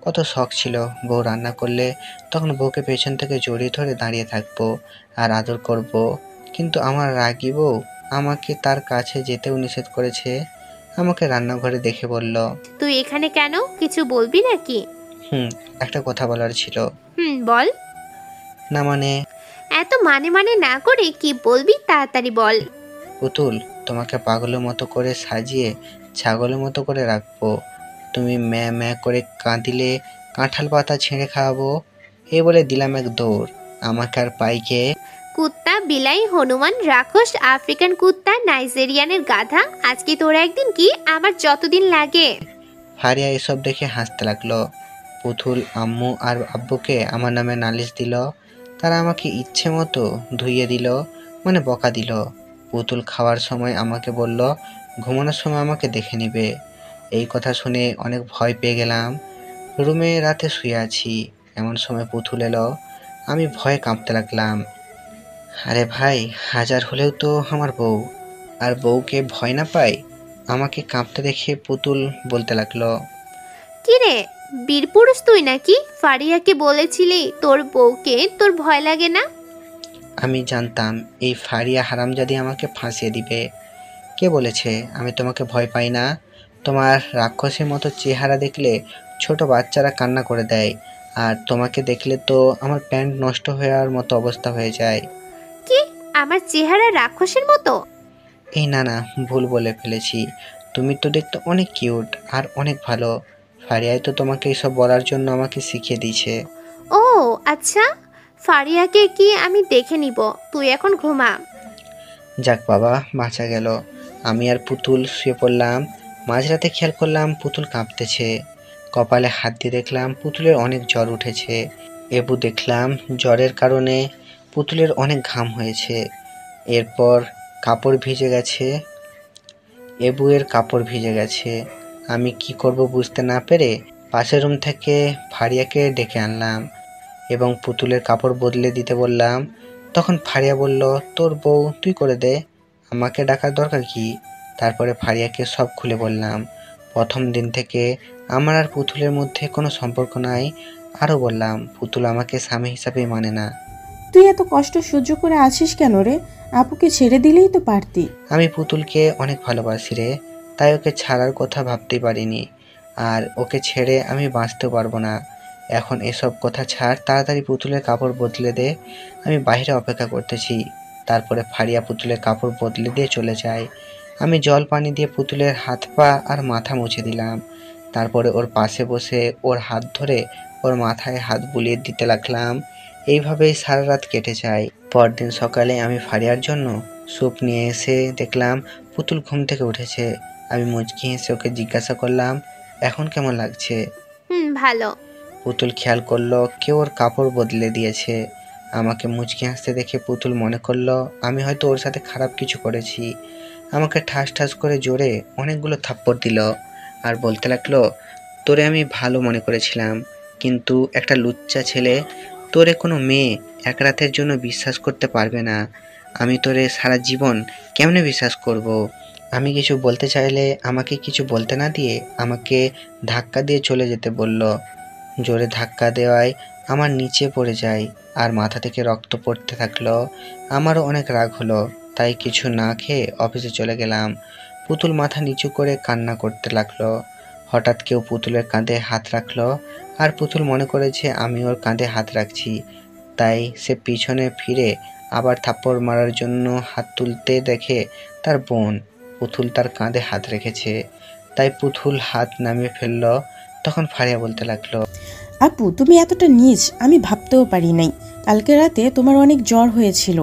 কত শখ ছিল বউ রান্না করলে তখন বউকে পেছন থেকে জড়িয়ে ধরে দাঁড়িয়ে থাকবো আর আদর করব। কিন্তু আমার রাগী বউ আমাকে তার কাছে যেতেও নিষেধ করেছে। আমাকে রান্নাঘরে দেখে বলল, তুই এখানে কেন? কিছু বলবি নাকি? একটা কথা বলার ছিল। বল। না মানে এত মানে না করে কি বলবি তাড়াতাড়ি বল। পুতুল, তোমাকে পাগলের মতো করে সাজিয়ে ছাগলের মতো করে রাখবো, তুমি ম্যা ম্যা করে কাঁদিলে কাঁঠাল পাতা ছেঁড়ে খাওয়াবো। এই বলে দিলাম এক দৌড়। আমাকে আর পাইকে কুত্তা, বিলাই, হনুমান, রাক্ষস, আফ্রিকান কুত্তা, নাইজেরিয়ানের গাধা, আজকে তোর একদিন কি আমার যতদিন লাগে। ফারিয়া এসব দেখে হাসতে লাগলো। পুতুল আম্মু আর আব্বুকে আমার নামে নালিশ দিল। তারা আমাকে ইচ্ছে মতো ধুইয়ে দিল, মানে বকা দিল। পুতুল খাওয়ার সময় আমাকে বলল ঘুমানোর সময় আমাকে দেখে নিবে। এই কথা শুনে অনেক ভয় পেয়ে গেলাম। রুমে রাতে শুয়ে আছি, এমন সময় পুতুল এলো। আমি ভয়ে কাঁপতে লাগলাম। আরে ভাই, হাজার হলেও তো আমার বউ, আর বউকে ভয় না পাই? আমাকে কাঁপতে দেখে পুতুল বলতে লাগলো, কি রে, বীরপুরুষ তুই নাকি? ফারিয়াকে বলেছিলি তোর বউকে তোর ভয় লাগে না? আমি জানতাম এই ফারিয়া হারামজাদি আমাকে ফাঁসিয়ে দিবে। কে বলেছে আমি তোমাকে ভয় পাই না? তোমার রাক্ষসের মতো চেহারা দেখলে ছোট বাচ্চারা কান্না করে দেয়, আর তোমাকে দেখলে তো আমার প্যান্ট নষ্ট হওয়ার মতো অবস্থা হয়ে যায়। কি, আমার চেহারা রাক্ষসের মতো? এই না না, ভুল বলে ফেলেছি। তুমি তো দেখতে অনেক কিউট আর অনেক ভালো। ফারিয়াই তো তোমাকে এসব বলার জন্য আমাকে শিখিয়ে দিয়েছে। ও আচ্ছা, ফারিয়াকে কি আমি দেখে নিব, তুই এখন ঘুমা। যাক বাবা, বাঁচা গেল। আমি আর পুতুল শুয়ে পড়লাম। মাঝরাতে খেয়াল করলাম পুতুল কাঁপতেছে। কপালে হাত দিয়ে দেখলাম পুতুলের অনেক জ্বর উঠেছে। এবু দেখলাম জ্বরের কারণে পুতুলের অনেক ঘাম হয়েছে। এরপর কাপড় ভিজে গেছে, এবুয়ের কাপড় ভিজে গেছে। আমি কি করব বুঝতে না পেরে পাশের রুম থেকে ফারিয়াকে ডেকে আনলাম এবং পুতুলের কাপড় বদলে দিতে বললাম। তখন ফারিয়া বলল, তোর বউ তুই করে দে, আমাকে ডাকার দরকার কি? তারপরে ফারিয়াকে সব খুলে বললাম। প্রথম দিন থেকে আমার আর পুতুলের মধ্যে কোনো সম্পর্ক নাই। আরও বললাম পুতুল আমাকে স্বামী হিসাবেই মানে না। তুই এত কষ্ট সহ্য করে আছিস কেন রে? আপুকে ছেড়ে দিলেই তো পারতি। আমি পুতুলকে অনেক ভালোবাসি রে, তাই ওকে ছাড়ার কথা ভাবতেই পারিনি। আর ওকে ছেড়ে আমি বাঁচতেও পারবো না। এখন এসব কথা ছাড়, তাড়াতাড়ি পুতুলের কাপড় বদলে দে, আমি বাইরে অপেক্ষা করতেছি। তারপরে ফারিয়া পুতুলের কাপড় বদলে দিয়ে চলে যায়। আমি জল পানি দিয়ে পুতুলের হাত পা আর মাথা মুছে দিলাম। তারপরে ওর পাশে বসে ওর হাত ধরে ওর মাথায় হাত বুলিয়ে দিতে লাগলাম। এইভাবেই সারা রাত কেটে যায়। পরদিন সকালে আমি ফারিয়ার জন্য স্যুপ নিয়ে এসে দেখলাম পুতুল ঘুম থেকে উঠেছে। আমি মুচকি হেসে ওকে জিজ্ঞাসা করলাম, এখন কেমন লাগছে? ভালো। পুতুল খেয়াল করলো কেউ ওর কাপড় বদলে দিয়েছে। আমাকে মুচকি হাসতে দেখে পুতুল মনে করলো আমি হয়তো ওর সাথে খারাপ কিছু করেছি। আমাকে ঠাস ঠাস করে জোরে অনেকগুলো থাপ্পড় দিল আর বলতে লাগলো, তোরে আমি ভালো মনে করেছিলাম, কিন্তু একটা লুচ্চা ছেলে, তোরে কোনো মেয়ে এক রাতের জন্য বিশ্বাস করতে পারবে না। আমি তোরে সারা জীবন কেমনে বিশ্বাস করব? আমি কিছু বলতে চাইলে আমাকে কিছু বলতে না দিয়ে আমাকে ধাক্কা দিয়ে চলে যেতে বলল। জোরে ধাক্কা দেওয়ায় আমার নিচে পড়ে যায় আর মাথা থেকে রক্ত পড়তে থাকলো। আমারও অনেক রাগ হলো, তাই কিছু না খেয়ে অফিসে চলে গেলাম। পুতুল মাথা নিচু করে কান্না করতে লাগলো। হঠাৎ কেউ পুতুলের কাঁধে হাত রাখলো আর পুতুল মনে করেছে আমি ওর কাঁধে হাত রাখছি, তাই সে পিছনে ফিরে আবার থাপ্পড় মারার জন্য হাত তুলতে দেখে তার বোন। পুতুল তার কাঁধে হাত রেখেছে, তাই পুতুল হাত নামিয়ে ফেলল। তখন ফারিয়া বলতে লাগলো, আপু তুমি এতটা নীচ আমি ভাবতেও পারি নাই। কালকে রাতে তোমার অনেক জ্বর হয়েছিল,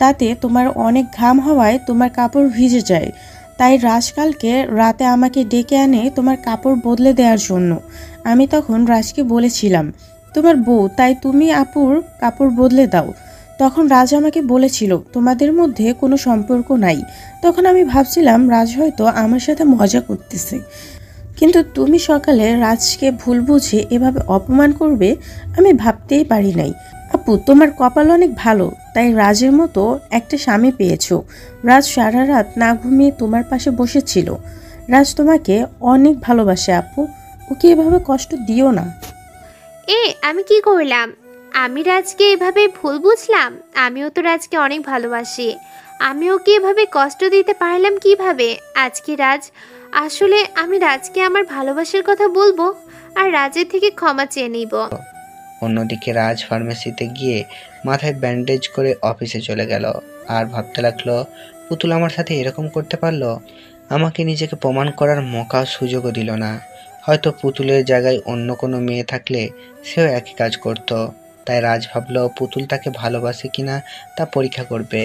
তাতে তোমার অনেক ঘাম হওয়ায় তোমার কাপড় ভিজে যায়। তাই রাজ কালকে রাতে আমাকে ডেকে আনে তোমার কাপড় বদলে দেওয়ার জন্য। আমি তখন রাজকে বলেছিলাম তোমার বউ, তাই তুমি আপুর কাপড় বদলে দাও। তখন রাজ আমাকে বলেছিল তোমাদের মধ্যে কোনো সম্পর্ক নাই। তখন আমি ভাবছিলাম রাজ হয়তো আমার সাথে মজা করতেছে, কিন্তু তুমি সকালে রাজকে ভুল বুঝে এভাবে অপমান করবে আমি ভাবতেই পারি নাই। আপু তোমার কপাল অনেক ভালো, তাই রাজের মতো একটা স্বামী পেয়েছো। রাজ সারা রাত না ঘুমিয়ে তোমার পাশে বসেছিল। রাজ তোমাকে অনেক ভালোবাসে আপু, ওকে এভাবে কষ্ট দিও না। আমি কি করলাম? আমি রাজকে এভাবে ভুল বুঝলাম? আমিও তো রাজকে অনেক ভালোবাসি। আমি ওকে এভাবে কষ্ট দিতে পারলাম কিভাবে? আজকে রাজ, আসলে আমি রাজকে আমার ভালোবাসার কথা বলবো আর রাজের থেকে ক্ষমা চেয়ে নিব। অন্যদিকে রাজ ফার্মেসিতে গিয়ে মাথায় ব্যান্ডেজ করে অফিসে চলে গেল আর ভাবতে লাগলো পুতুল আমার সাথে এরকম করতে পারলো। আমাকে নিজেকে প্রমাণ করার মৌকা সুযোগও দিল না। হয়তো পুতুলের জায়গায় অন্য কোনো মেয়ে থাকলে সেও একই কাজ করত। তাই রাজ ভাবল পুতুল তাকে ভালোবাসে কিনা তা পরীক্ষা করবে,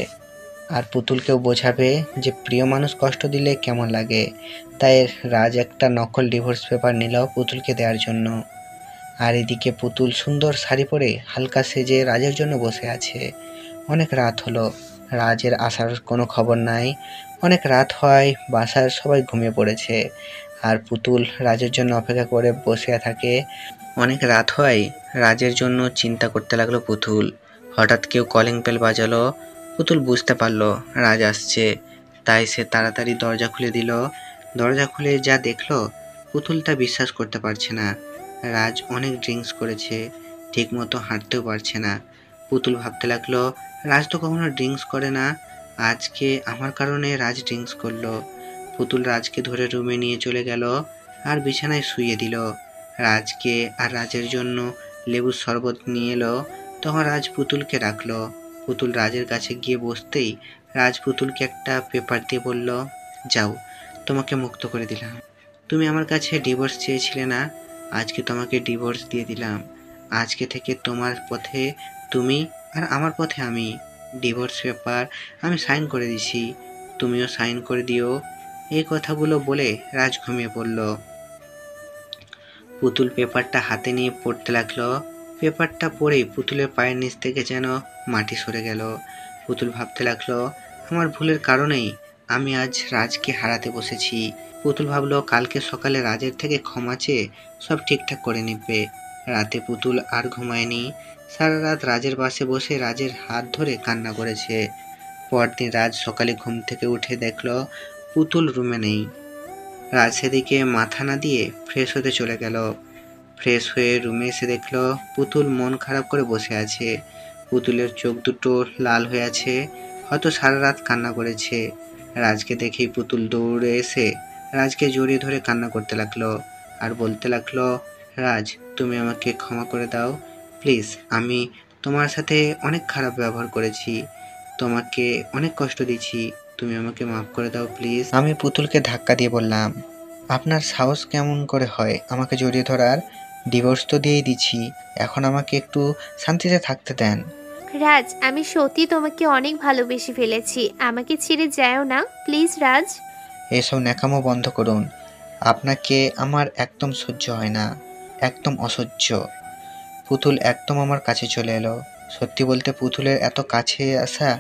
আর পুতুলকেও বোঝাবে যে প্রিয় মানুষ কষ্ট দিলে কেমন লাগে। তাই রাজ একটা নকল ডিভোর্স পেপার নিল পুতুলকে দেওয়ার জন্য। আর এদিকে পুতুল সুন্দর শাড়ি পরে হালকা সেজে রাজের জন্য বসে আছে। অনেক রাত হলো, রাজের আসার কোনো খবর নাই। অনেক রাত হয়, বাসার সবাই ঘুমিয়ে পড়েছে, আর পুতুল রাজের জন্য অপেক্ষা করে বসে থাকে। অনেক রাত হয়, রাজের জন্য চিন্তা করতে লাগলো পুতুল। হঠাৎ কেউ কলিং বেল বাজালো। পুতুল বুঝতে পারলো রাজ আসছে, তাই সে তাড়াতাড়ি দরজা খুলে দিল। দরজা খুলে যা দেখলো, পুতুল তা বিশ্বাস করতে পারছে না। রাজ অনেক ড্রিঙ্কস করেছে, ঠিকমতো হাঁটতেও পারছে না। পুতুল ভাবতে লাগলো রাজ তো কখনো ড্রিঙ্কস করে না, আজকে আমার কারণে রাজ ড্রিঙ্কস করলো। পুতুল রাজকে ধরে রুমে নিয়ে চলে গেল আর বিছানায় শুইয়ে দিল। রাজকে আর রাজের জন্য লেবুর শরবত নিয়ে এলো। তখন রাজ পুতুলকে ডাকলো। পুতুল রাজের কাছে গিয়ে বসতেই রাজ পুতুলকে একটা পেপার দিয়ে বলল, যাও, তোমাকে মুক্ত করে দিলাম। তুমি আমার কাছে ডিভোর্স চেয়েছিলে না, আজকে তোমাকে ডিভোর্স দিয়ে দিলাম। আজকে থেকে তোমার পথে তুমি আর আমার পথে আমি। ডিভোর্স পেপার আমি সাইন করে দিছি, তুমিও সাইন করে দিও। এই কথাগুলো বলে রাজ ঘুমিয়ে পড়ল। পুতুল পেপারটা হাতে নিয়ে পড়তে লাগলো। পেপারটা পড়েই পুতুলের পায়ের নিচ থেকে যেন মাটি সরে গেল। পুতুল ভাবতে লাগলো আমার ভুলের কারণেই আমি আজ রাজকে হারাতে বসেছি। পুতুল ভাবলো কালকে সকালে রাজের থেকে ক্ষমা চেয়ে সব ঠিকঠাক করে নিবে। রাতে পুতুল আর ঘুমায়নি, সারা রাত রাজের পাশে বসে রাজের হাত ধরে কান্না করেছে। পরদিন রাজ সকালে ঘুম থেকে উঠে দেখলো পুতুল রুমে নেই। রাজ সেদিকে মাথা না দিয়ে ফ্রেশ হতে চলে গেল। ফ্রেশ হয়ে রুমে এসে দেখলো পুতুল মন খারাপ করে বসে আছে। পুতুলের চোখ দুটো লাল হয়ে আছে, হয়তো সারা রাত কান্না করেছে। রাজকে দেখেই পুতুল দৌড়ে এসে রাজকে জড়িয়ে ধরে কান্না করতে লাগলো আর বলতে লাগলো, রাজ, তুমি আমাকে ক্ষমা করে দাও প্লিজ। আমি তোমার সাথে অনেক খারাপ ব্যবহার করেছি, তোমাকে অনেক কষ্ট দিয়েছি, তুমি আমাকে মাফ করে দাও প্লিজ। আমি পুতুলকে ধাক্কা দিয়ে বললাম, আপনার সাহস কেমন করে হয় আমাকে জড়িয়ে ধরার? ডিভোর্স তো দিয়েই দিচ্ছি, এখন আমাকে একটু শান্তিতে থাকতে দেন। রাজ, আমি সত্যি তোমাকে অনেক ভালোবেসে ফেলেছি, আমাকে ছেড়ে যাও না প্লিজ রাজ। এসব ন্যাকামো বন্ধ করুন, আপনাকে আমার একদম সহ্য হয় না, একদম অসহ্য। পুতুল একদম আমার কাছে চলে এলো। সত্যি বলতে পুতুলের এত কাছে আসা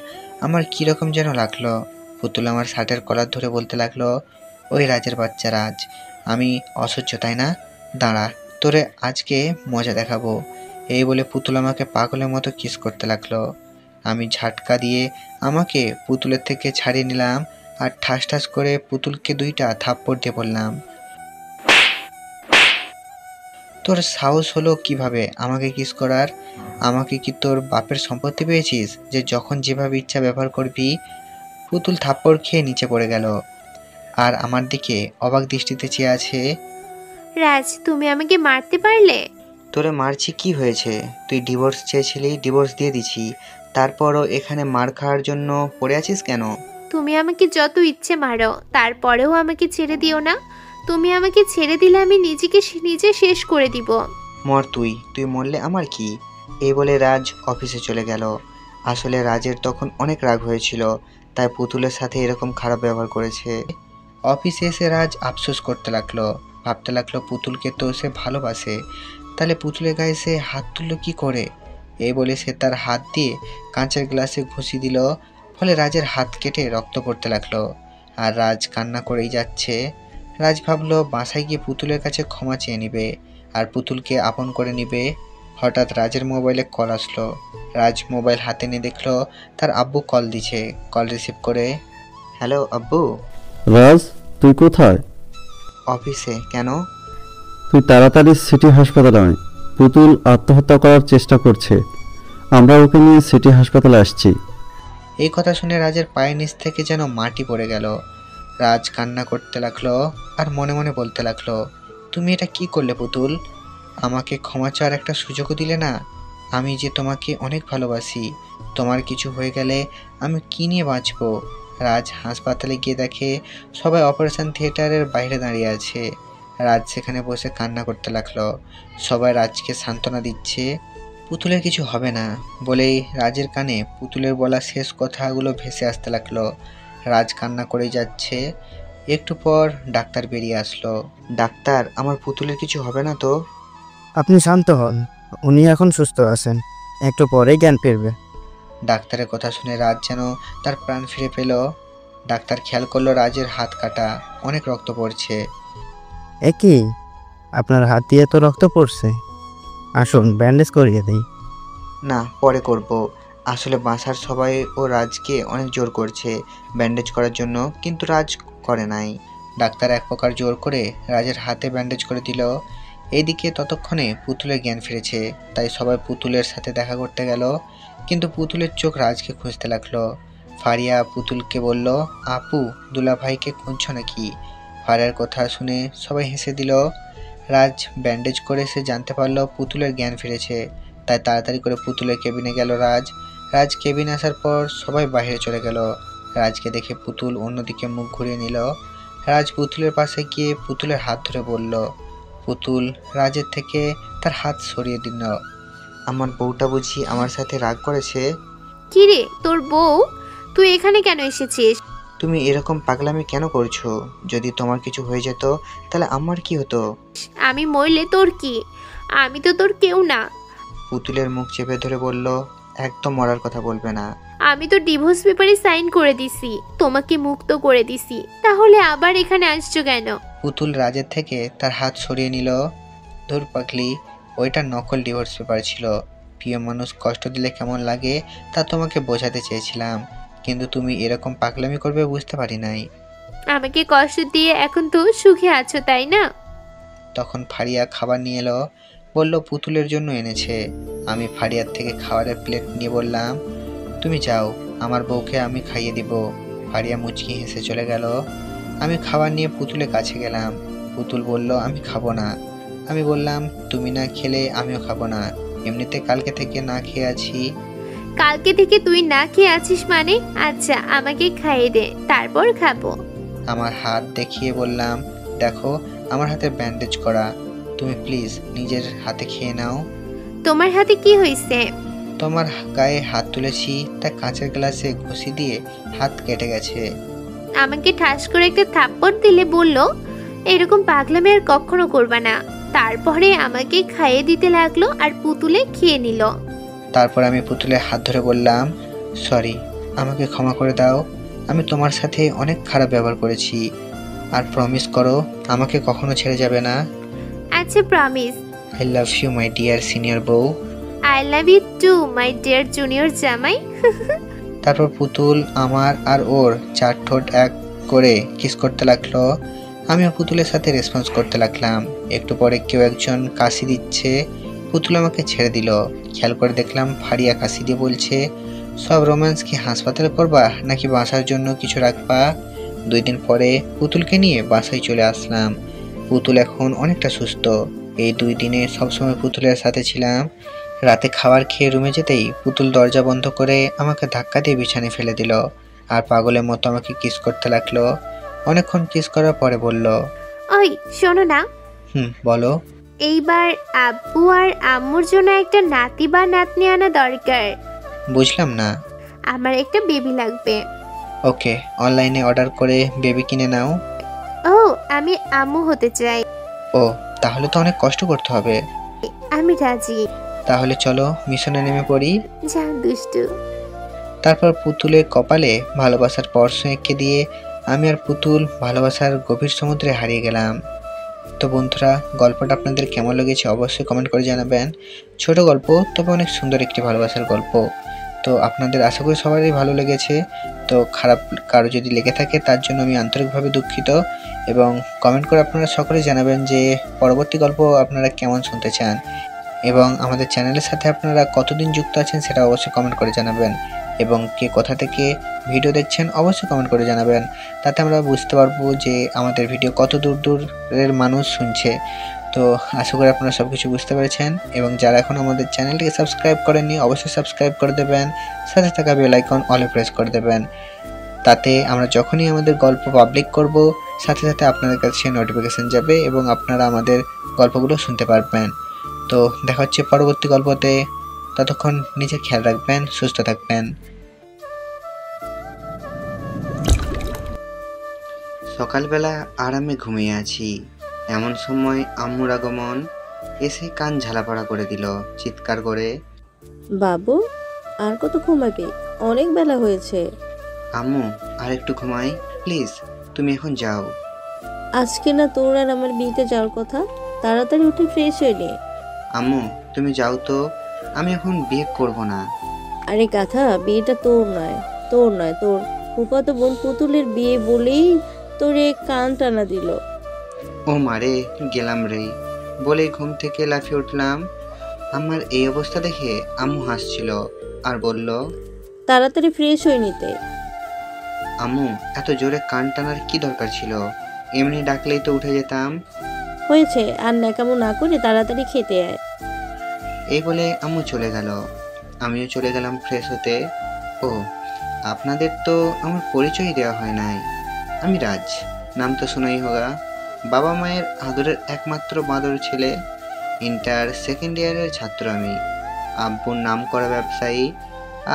আমার কীরকম যেন লাগলো। পুতুল আমার শার্টের কলার ধরে বলতে লাগলো, ওই রাজের বাচ্চা রাজ, আমি অসহ্য তাই না? দাঁড়া, তোরে আজকে মজা দেখাবো। এই বলে পুতুল আমাকে পাগলের মতো কিস করতে লাগলো। আমি ঝাটকা দিয়ে আমাকে পুতুলের থেকে ছাড়িয়ে নিলাম আর ঠাস ঠাস করে পুতুলকে 2টা থাপ্পড় দিয়ে বললাম, তোর সাহস হলো কিভাবে আমাকে কিস করার? আমাকে কি তোর বাপের সম্পত্তি পেয়েছিস যে যখন যেভাবে ইচ্ছা ব্যবহার করবি? পুতুল থাপ্পড় খেয়ে নিচে পড়ে গেল আর আমার দিকে অবাক দৃষ্টিতে চেয়ে আছে। রাজ, তুমি আমাকে মারতে পারলে? তোরে মারছি কি হয়েছে? তুই ডিভোর্স চেয়েছিলি, ডিভোর্স দিয়ে দিছি, তারপরও এখানে মার খাওয়ার জন্য পড়ে আছিস কেন? তুমি আমাকে যত ইচ্ছে মারো, তারপরেও আমাকে ছেড়ে দিও না। তুমি আমাকে ছেড়ে দিলে আমি নিজেকে নিজে শেষ করে দিব। মর তুই, তুই মরলে আমার কি? এই বলে রাজ অফিসে চলে গেল। আসলে রাজের তখন অনেক রাগ হয়েছিল, তাই পুতুলের সাথে এরকম খারাপ ব্যবহার করেছে। অফিসে এসে রাজ আফসোস করতে লাগলো, ভাবতে লাগলো পুতুলকে তো সে ভালোবাসে, তাহলে পুতুলের গায়ে সে হাত তুললো কি করে? এই বলে সে তার হাত দিয়ে কাঁচের গ্লাসে ঘুষি দিল, ফলে রাজের হাত কেটে রক্ত পড়তে লাগলো। আর রাজ কান্না করেই যাচ্ছে। রাজ ভাবলো বাসায় গিয়ে পুতুলের কাছে ক্ষমা চেয়ে নিবে আর পুতুলকে আপন করে নিবে। হঠাৎ রাজের মোবাইলে কল আসলো। রাজ মোবাইল হাতে নিয়ে দেখলো তার আব্বু কল দিছে। কল রিসিভ করে, হ্যালো আব্বু। রাজ, তুই কোথায়? অফিসে। কেন? তুই তাড়াতাড়ি সিটি হাসপাতালে আয়, পুতুল আত্মহত্যা করার চেষ্টা করছে, আমরা ওকে নিয়ে সিটি হাসপাতালে আসছি। এই কথা শুনে রাজের পায়ের নিচ থেকে যেন মাটি পড়ে গেল। রাজ কান্না করতে লাগলো আর মনে মনে বলতে লাগলো, তুমি এটা কি করলে পুতুল? আমাকে ক্ষমা চাওয়ার একটা সুযোগও দিলে না। আমি যে তোমাকে অনেক ভালোবাসি, তোমার কিছু হয়ে গেলে আমি কি নিয়ে বাঁচবো? রাজ হাসপাতালে গিয়ে দেখে সবাই অপারেশন থিয়েটারের বাইরে দাঁড়িয়ে আছে। রাজ সেখানে বসে কান্না করতে লাগলো। সবাই রাজকে সান্ত্বনা দিচ্ছে, পুতুলের কিছু হবে না বলেই রাজের কানে পুতুলের বলা শেষ কথাগুলো ভেসে আসতে লাগলো। রাজ কান্না করে যাচ্ছে। একটু পর ডাক্তার বেরিয়ে আসলো। ডাক্তার, আমার পুতুলের কিছু হবে না তো? আপনি শান্ত হন, উনি এখন সুস্থ আছেন, একটু পরেই জ্ঞান ফিরবে। ডাক্তারের কথা শুনে রাজ যেন তার প্রাণ ফিরে পেল। ডাক্তার খেয়াল করলো রাজের হাত কাটা, অনেক রক্ত পড়ছে। এ কি, আপনার হাত দিয়ে তো রক্ত পড়ছে, আসুন ব্যান্ডেজ করিয়ে দিই। না, পরে করব। আসলে বাসার সবাই ও রাজকে অনেক জোর করছে ব্যান্ডেজ করার জন্য, কিন্তু রাজ করে নাই। ডাক্তার এক প্রকার জোর করে রাজের হাতে ব্যান্ডেজ করে দিল। এইদিকে ততক্ষণে পুতুলের জ্ঞান ফিরেছে, তাই সবাই পুতুলের সাথে দেখা করতে গেল, কিন্তু পুতুলের চোখ রাজকে খুঁজতে লাগলো। ফারিয়া পুতুলকে বলল, আপু, দুলাভাইকে খুঁজছ নাকি? ফারিয়ার কথা শুনে সবাই হেসে দিল। রাজ ব্যান্ডেজ করে সে জানতে পারলো পুতুলের জ্ঞান ফিরেছে, তাই তাড়াতাড়ি করে পুতুলের কেবিনে গেল রাজ কেবিনে আসার পর সবাই বাইরে চলে গেল। রাজকে দেখে পুতুল অন্যদিকে মুখ ঘুরিয়ে নিল। রাজ পুতুলের পাশে গিয়ে পুতুলের হাত ধরে বলল। পুতুল রাজের থেকে তার হাত সরিয়ে দিল। আমার বউটা বুঝি আমার সাথে রাগ করেছে? কি রে, তোর বউ? তুই এখানে কেন এসেছিস? তুমি এরকম পাগলামি কেন করছো? যদি তোমার কিছু হয়ে যেত তাহলে আমার কি হতো? আমি মরলে তোর কি? আমি তো তোর কেউ না। পুতুলের মুখ চেপে ধরে বলল, একদম মরার কথা বলবে না। আমি তো ডিভোর্স পেপারে সাইন করে দিছি, তোমাকে মুক্ত করে দিছি, তাহলে আবার এখানে আসছো কেন? পুতুল রাজের থেকে তার হাত সরিয়ে নিল। ধুর পাগলি, ওইটা নকল ডিভোর্স পেপার ছিল। প্রিয় মানুষ কষ্ট দিলে কেমন লাগে তা তোমাকে বোঝাতে চেয়েছিলাম, কিন্তু তুমি এরকম পাগলামি করবে বুঝতে পারি নাই। আমাকে কষ্ট দিয়ে এখন তো সুখে আছো, তাই না? তখন ফারিয়া খাবার নিয়ে এলো, বলল পুতুলের জন্য এনেছে। আমি ফারিয়ার থেকে খাবারের প্লেট নিয়ে বললাম, তুমি যাও, আমার বউকে আমি খাইয়ে দিব। ফারিয়া মুচকি হেসে চলে গেল। আমি খাবার নিয়ে পুতুলের কাছে গেলাম। পুতুল বলল, আমি খাবো না। আমি বললাম, তুমি না খেলে আমিও খাবো না, এমনিতে কালকে থেকে না খেয়ে আছি। কালকে থেকে তুই না খেয়ে আছিস মানে? আচ্ছা, আমাকে খাইয়ে দে, তারপর খাবো। আমার হাত দেখিয়ে বললাম, দেখো আমার হাতে ব্যান্ডেজ করা, তুমি প্লিজ নিজের হাতে খেয়ে নাও। তোমার হাতে কি হয়েছে? তোমার গায়ে হাত তুলেছি, তা কাঁচের গ্লাসে ঘুষি দিয়ে হাত কেটে গেছে। আমাকে ঠাস করে একটা থাপ্পড় দিলে বলল, এরকম পাগলামি আর কখনো করবা না। তারপরে আমাকে খাইয়ে দিতে লাগলো আর পুতুলে খেয়ে নিল। তারপর আমি পুতুলের হাত ধরে বললাম, সরি, আমাকে ক্ষমা করে দাও। আমি তোমার সাথে অনেক খারাপ ব্যবহার করেছি, আর প্রমিস করো আমাকে কখনো ছেড়ে যাবে না। আচ্ছা, promise. I love you my dear senior বউ। I love you too my dear junior জামাই। তারপর পুতুল আমার আর ওর চার ঠোঁট এক করে কিস করতে লাগলো। আমিও পুতুলের সাথে রেসপন্স করতে লাগলাম। একটু পরে কেউ একজন কাশি দিচ্ছে। পুতুল আমাকে ছেড়ে দিল। খেয়াল করে দেখলাম ফারিয়া কাশি দিয়ে বলছে, সব রোম্যান্স কি হাসপাতালে করবা নাকি বাসার জন্য কিছু রাখবা? 2 দিন পরে পুতুলকে নিয়ে বাসায় চলে আসলাম। পুতুল এখন অনেকটা সুস্থ। এই 2 দিনে সবসময় পুতুলের সাথে ছিলাম। রাতে খাবার খেয়ে রুমে যেতেই পুতুল দরজা বন্ধ করে আমাকে ধাক্কা দিয়ে বিছানায় ফেলে দিল আর পাগলের মতো আমাকে কিস করতে লাগলো। অনেকক্ষণ কিস করার পরে বলল, ওই শোনো না, বলো। এইবার আব্বু আর আম্মুর জন্য একটা নাতি বা নাতনি আনা দরকার। বুঝলাম না। আমার একটা বেবি লাগবে। ওকে, অনলাইনে অর্ডার করে বেবি কিনে নাও। ও, আমি আম্মু হতে চাই। ও, তাহলে তো অনেক কষ্ট করতে হবে। আমি রাজি। তাহলে চলো মিশনে নেমে পড়ি। যা দুষ্টু। তারপর পুতুলের কপালে ভালোবাসার স্পর্শ এঁকে দিয়ে আমি আর পুতুল ভালোবাসার গভীর সমুদ্রে হারিয়ে গেলাম। তো বন্ধুরা, গল্পটা আপনাদের কেমন লেগেছে অবশ্যই কমেন্ট করে জানাবেন। ছোট গল্প, তবে অনেক সুন্দর একটি ভালোবাসার গল্প। তো আপনাদের আশা করি সবারই ভালো লেগেছে। তো খারাপ কারো যদি লেগে থাকে তার জন্য আমি আন্তরিকভাবে দুঃখিত, এবং কমেন্ট করে আপনারা সকলে জানাবেন যে পরবর্তী গল্প আপনারা কেমন শুনতে চান, এবং আমাদের চ্যানেলের সাথে আপনারা কতদিন যুক্ত আছেন সেটা অবশ্যই কমেন্ট করে জানাবেন, এবং কে কোথা থেকে ভিডিও দেখছেন অবশ্যই কমেন্ট করে জানাবেন। তাতে আমরা বুঝতে পারবো যে আমাদের ভিডিও কত দূরের মানুষ শুনছে। তো আশা করি আপনারা সব কিছু বুঝতে পেরেছেন, এবং যারা এখন আমাদের চ্যানেলটিকে সাবস্ক্রাইব করেননি অবশ্যই সাবস্ক্রাইব করে দেবেন, সাথে থাকা বেল আইকন অলে প্রেস করে দেবেন। তাতে আমরা যখনই আমাদের গল্প পাবলিক করব সাথে সাথে আপনাদের কাছে নোটিফিকেশান যাবে এবং আপনারা আমাদের গল্পগুলো শুনতে পারবেন। তো দেখা হচ্ছে পরবর্তী গল্পতে। ততক্ষণ নিজের খেয়াল রাখবেন, সুস্থ থাকবেন। সকালবেলা আরামে ঘুমিয়ে আছি, এমন সময় আম্মুর আগমন। এসে কান ঝালাপাড়া করে দিল চিৎকার করে। বাবু, আর কত ঘুমাবি? অনেক বেলা হয়েছে। আম্মু, আর একটু ঘুমাই প্লিজ, তুমি এখন যাও। আজকে না তোর আর আমার বিয়েতে যাওয়ার কথা, তাড়াতাড়ি উঠে ফ্রেশ হয়ে নে। আম্মু তুমি যাও তো, আমি এখন বিয়ে করব না। আরে গাধা, বিয়েটা তোর নয়, তোর নয়, তোর ফুফাতো বোন পুতুলের বিয়ে বলেই তোরে কান টানা দিল। ও মারে, গেলাম রে বলেই ঘুম থেকে লাফিয়ে উঠলাম। আমার এই অবস্থা দেখে আম্মু হাসছিল আর বলল, তাড়াতাড়ি ফ্রেশ হয়ে নিতে। আম্মু এত জোরে কান টানার কি দরকার ছিল? এমনি ডাকলেই তো উঠে যেতাম। হয়েছে, আর ন্যাকামো না করে তাড়াতাড়ি খেতে আয়। এই বলে আম্মু চলে গেল, আমিও চলে গেলাম ফ্রেশ হতে। ও, আপনাদের তো আমার পরিচয় দেওয়া হয় নাই। আমি রাজ, নাম তো শোনাই হোগা। বাবা মায়ের আদরের একমাত্র বাঁদর ছেলে, ইন্টার সেকেন্ড ইয়ারের ছাত্র আমি। আব্বুর নাম করা ব্যবসায়ী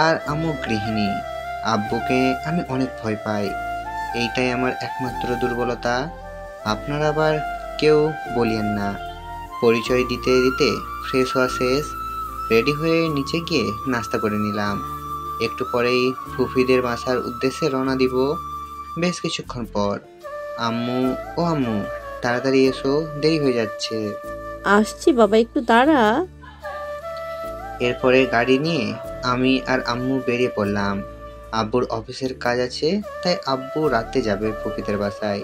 আর আম্মু গৃহিণী। আব্বুকে আমি অনেক ভয় পাই, এইটাই আমার একমাত্র দুর্বলতা। আপনারা আবার কেউ বলিয়েন না। পরিচয় দিতে দিতে ফ্রেশ হওয়া শেষ, রেডি হয়ে নিচে গিয়ে নাস্তা করে নিলাম। একটু পরেই ফুফিদের বাসার উদ্দেশ্যে রওনা দিব। বেশ কিছুক্ষণ পর আম্মু, ও আম্মু তাড়াতাড়ি এসো, দেরি হয়ে যাচ্ছে। আসছি বাবা, একটু দাঁড়া। এরপরে গাড়ি নিয়ে আমি আর আম্মু বেরিয়ে পড়লাম। আব্বুর অফিসের কাজ আছে, তাই আব্বু রাতে যাবে ফুফিদের বাসায়।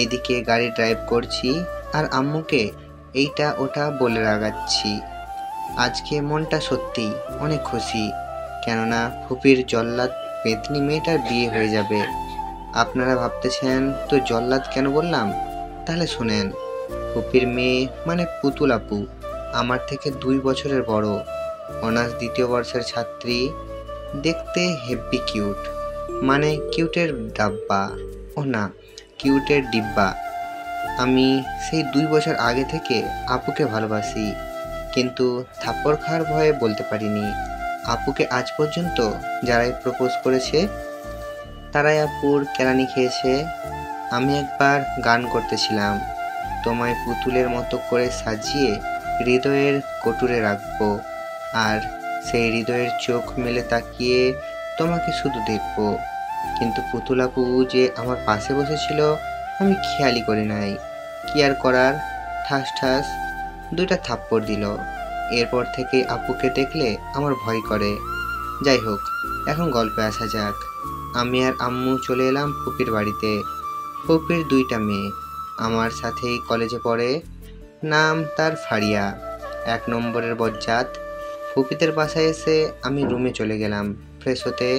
এইদিকে গাড়ি ড্রাইভ করছি আর আম্মুকে এইটা ওটা বলে রাগাচ্ছি। আজকে মনটা সত্যি অনেক খুশি, কেননা ফুপির জল্লাদ পেতনি মেয়েটার বিয়ে হয়ে যাবে। আপনারা ভাবতেছেন তো জল্লাদ কেন বললাম? তাহলে শুনেন, ফুপির মেয়ে মানে পুতুল আপু আমার থেকে 2 বছরের বড়, অনার্স 2য় বর্ষের ছাত্রী। দেখতে হেব্বি কিউট, মানে কিউটের ডাব্বা, ও না কিউটের ডিব্বা। আমি সেই 2 বছর আগে থেকে আপুকে ভালোবাসি, কিন্তু থাপ্পড় খাওয়ার ভয়ে বলতে পারিনি। আপুকে আজ পর্যন্ত যারাই প্রপোজ করেছে তারাই আপুর কেলানি খেয়েছে। আমি একবার গান করতেছিলাম, তোমায় পুতুলের মতো করে সাজিয়ে হৃদয়ের কোটরে রাখবো, আর সেই হৃদয়ের চোখ মেলে তাকিয়ে তোমাকে শুধু দেখবো। কিন্তু পুতুল আপু যে আমার পাশে বসেছিল আমি খেয়ালই করি নাই। কি আর করার, ঠাস ঠাস 2টা থাপ্পড় দিল। এরপর থেকে আপুকে দেখলে আমার ভয় করে। যাই হোক, এখন গল্পে আসা যাক। আমি আর আম্মু চলে এলাম ফুপির বাড়িতে। ফুপির 2টা মেয়ে আমার সাথেই কলেজে পড়ে, নাম তার ফারিয়া, 1 নম্বরের বজ্জাত। ফুপিদের বাসায় এসে আমি রুমে চলে গেলাম ফ্রেশ হতে,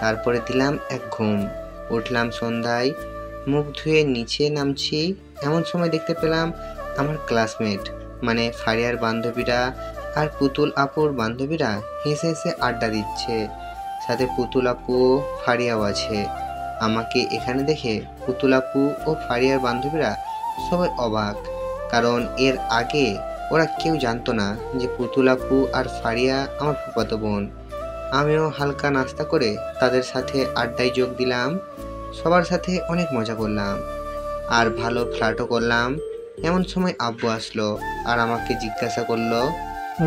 তারপরে দিলাম এক ঘুম। উঠলাম সন্ধ্যায়, মুখ ধুয়ে নিচে নামছি, এমন সময় দেখতে পেলাম আমার ক্লাসমেট মানে ফারিয়ার বান্ধবীরা আর পুতুল আপুর বান্ধবীরা হেসে হেসে আড্ডা দিচ্ছে, সাথে পুতুল আপু ও ফারিয়াও আছে। আমাকে এখানে দেখে পুতুল আপু ও ফারিয়ার বান্ধবীরা সবাই অবাক, কারণ এর আগে ওরা কেউ জানতো না যে পুতুল আপু আর ফারিয়া আমার ফুফাতো বোন। আমিও হালকা নাস্তা করে তাদের সাথে আড্ডায় যোগ দিলাম। সবার সাথে অনেক মজা করলাম আর ভালো ফ্লার্টও করলাম। এমন সময় আব্বু আসলো আর আমাকে জিজ্ঞাসা করলো,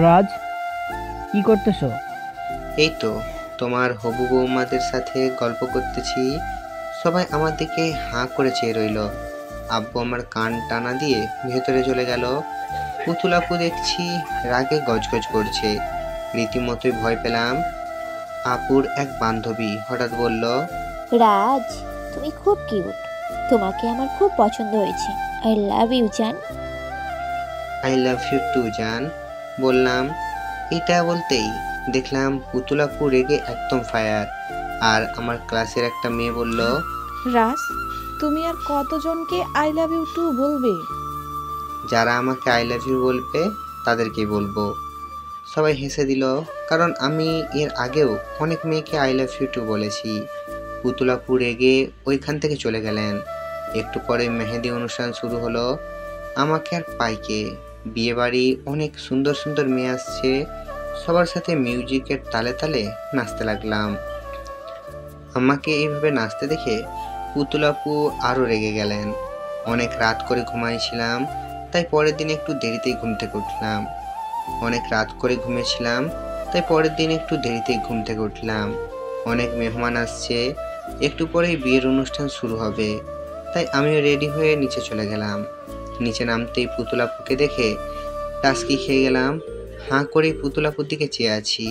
রাজ, কি করতেছো? এই তো তোমার হবু বৌমাদের সাথে গল্প করতেছি। সবাই আমার দিকে হাঁ করে চেয়ে রইল। আব্বু আমার কান টানা দিয়ে ভেতরে চলে গেল। পুতুল আপু দেখছি রাগে গজগজ করছে, রীতিমতোই ভয় পেলাম। আপুর এক বান্ধবী হঠাৎ বলল, রাজ, তুমি খুব কিউট, তোমাকে আমার খুব পছন্দ হয়েছে। আই লাভ ইউ জান। আই লাভ ইউ টু জান বললাম। এটা বলতেই দেখলাম পুতুল আপু রেগে একদম ফায়ার। আর আমার ক্লাসের একটা মেয়ে বলল, রাজ, তুমি আর কতজনকে আই লাভ ইউ টু বলবে? যারা আমাকে আই লাভ ইউ বলবে তাদেরকেই বলবো। সবাই হেসে দিল, কারণ আমি এর আগেও অনেক মেয়েকে আই লাভ ইউ টু বলেছি। পুতুল আপু রেগে ওইখান থেকে চলে গেলেন। একটু পরে মেহেদি অনুষ্ঠান শুরু হলো। আমাকে আর পাইকে বিয়ে বাড়ি, অনেক সুন্দর সুন্দর মেয়ে আসছে, সবার সাথে মিউজিকের তালে তালে নাচতে লাগলাম। আমাকে এইভাবে নাচতে দেখে পুতুল আপু আরও রেগে গেলেন। অনেক রাত করে ঘুমাইছিলাম, তাই পরের দিন একটু দেরিতেই ঘুম থেকে উঠলাম। অনেক মেহমান আসছে, একটু পরেই বিয়ের অনুষ্ঠান শুরু হবে, তাই আমিও রেডি হয়ে নিচে চলে গেলাম। নিচে নামতেই পুতুল আপুকে দেখে টাস্কি খেয়ে গেলাম। হাঁ করে পুতুল আপুর দিকে চেয়ে আছি।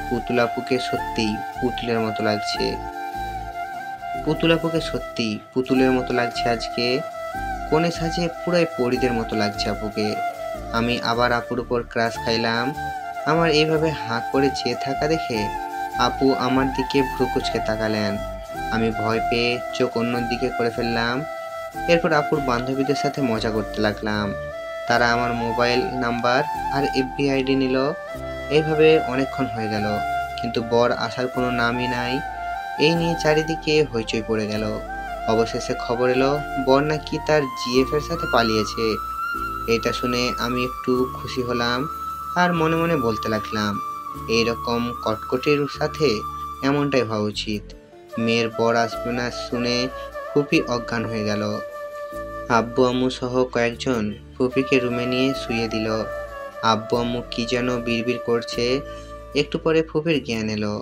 পুতুল আপুকে সত্যিই পুতুলের মতো লাগছে আজকে। কোণে সাজে পুরাই পরীদের মতো লাগছে আপুকে। আমি আবার আপুর উপর ক্রাশ খাইলাম। আমার এইভাবে হাঁ করে চেয়ে থাকা দেখে আপু আমার দিকে ভ্রু কুঁচকে তাকালেন। আমি ভয় পেয়ে চোখ অন্য দিকে করে ফেললাম। এরপর আপুর বান্ধবীদের সাথে মজা করতে লাগলাম। তারা আমার মোবাইল নাম্বার আর FB ID নিল। এইভাবে অনেকক্ষণ হয়ে গেল, কিন্তু বর আসার কোনো নামই নাই। এই নিয়ে চারিদিকে হইচই পড়ে গেল। অবশেষে খবর এলো বর নাকি তার GF এর সাথে পালিয়েছে। এটা শুনে আমি একটু খুশি হলাম আর মনে মনে বলতে লাগলাম, এইরকম কটকটির সাথে এমনটাই হওয়া উচিত। মেয়ের বর আসবে না শুনে ফুপি অজ্ঞান হয়ে গেল। আব্বু আম্মু সহ কয়েকজন ফুপিকে রুমে নিয়ে শুইয়ে দিল। আব্বু আম্মু কি যেন বিড়বিড় করছে। একটু পরে ফুপির জ্ঞান এলো।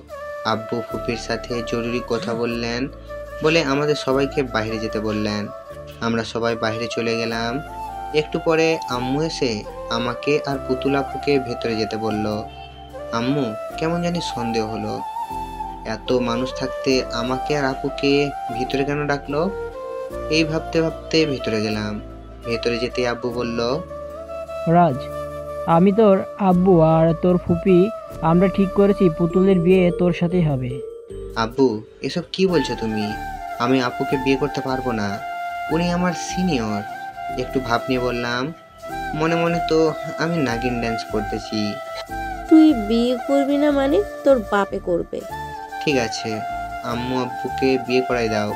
আব্বু ফুপির সাথে জরুরি কথা বললেন, বলে আমাদের সবাইকে বাইরে যেতে বললেন। আমরা সবাই বাইরে চলে গেলাম। একটু পরে আম্মু এসে আমাকে আর পুতুল আপুকে ভেতরে যেতে বলল। আম্মু কেমন জানি সন্দেহ হলো, এত মানুষ থাকতে আমাকে আর আপুকে ভিতরে কেন ডাকলো। এই ভাবতে ভাবতে ভিতরে গেলাম। ভেতরে যেতে আব্বু বলল, রাজ, আমি তোর আব্বু আর তোর ফুপি আমরা ঠিক করেছি পুতুলের বিয়ে তোর সাথেই হবে। আব্বু এসব কি বলছো তুমি? আমি আপুকে বিয়ে করতে পারবো না, উনি আমার সিনিয়র। একটু ভাব নিয়ে বললাম, মনে মনে তো আমি নাগিন ড্যান্স করতেছি। তুই বিয়ে করবি না মানে তোর বাপে করবে। ঠিক আছে, আম্মু আব্বুকে বিয়ে করাই দাও।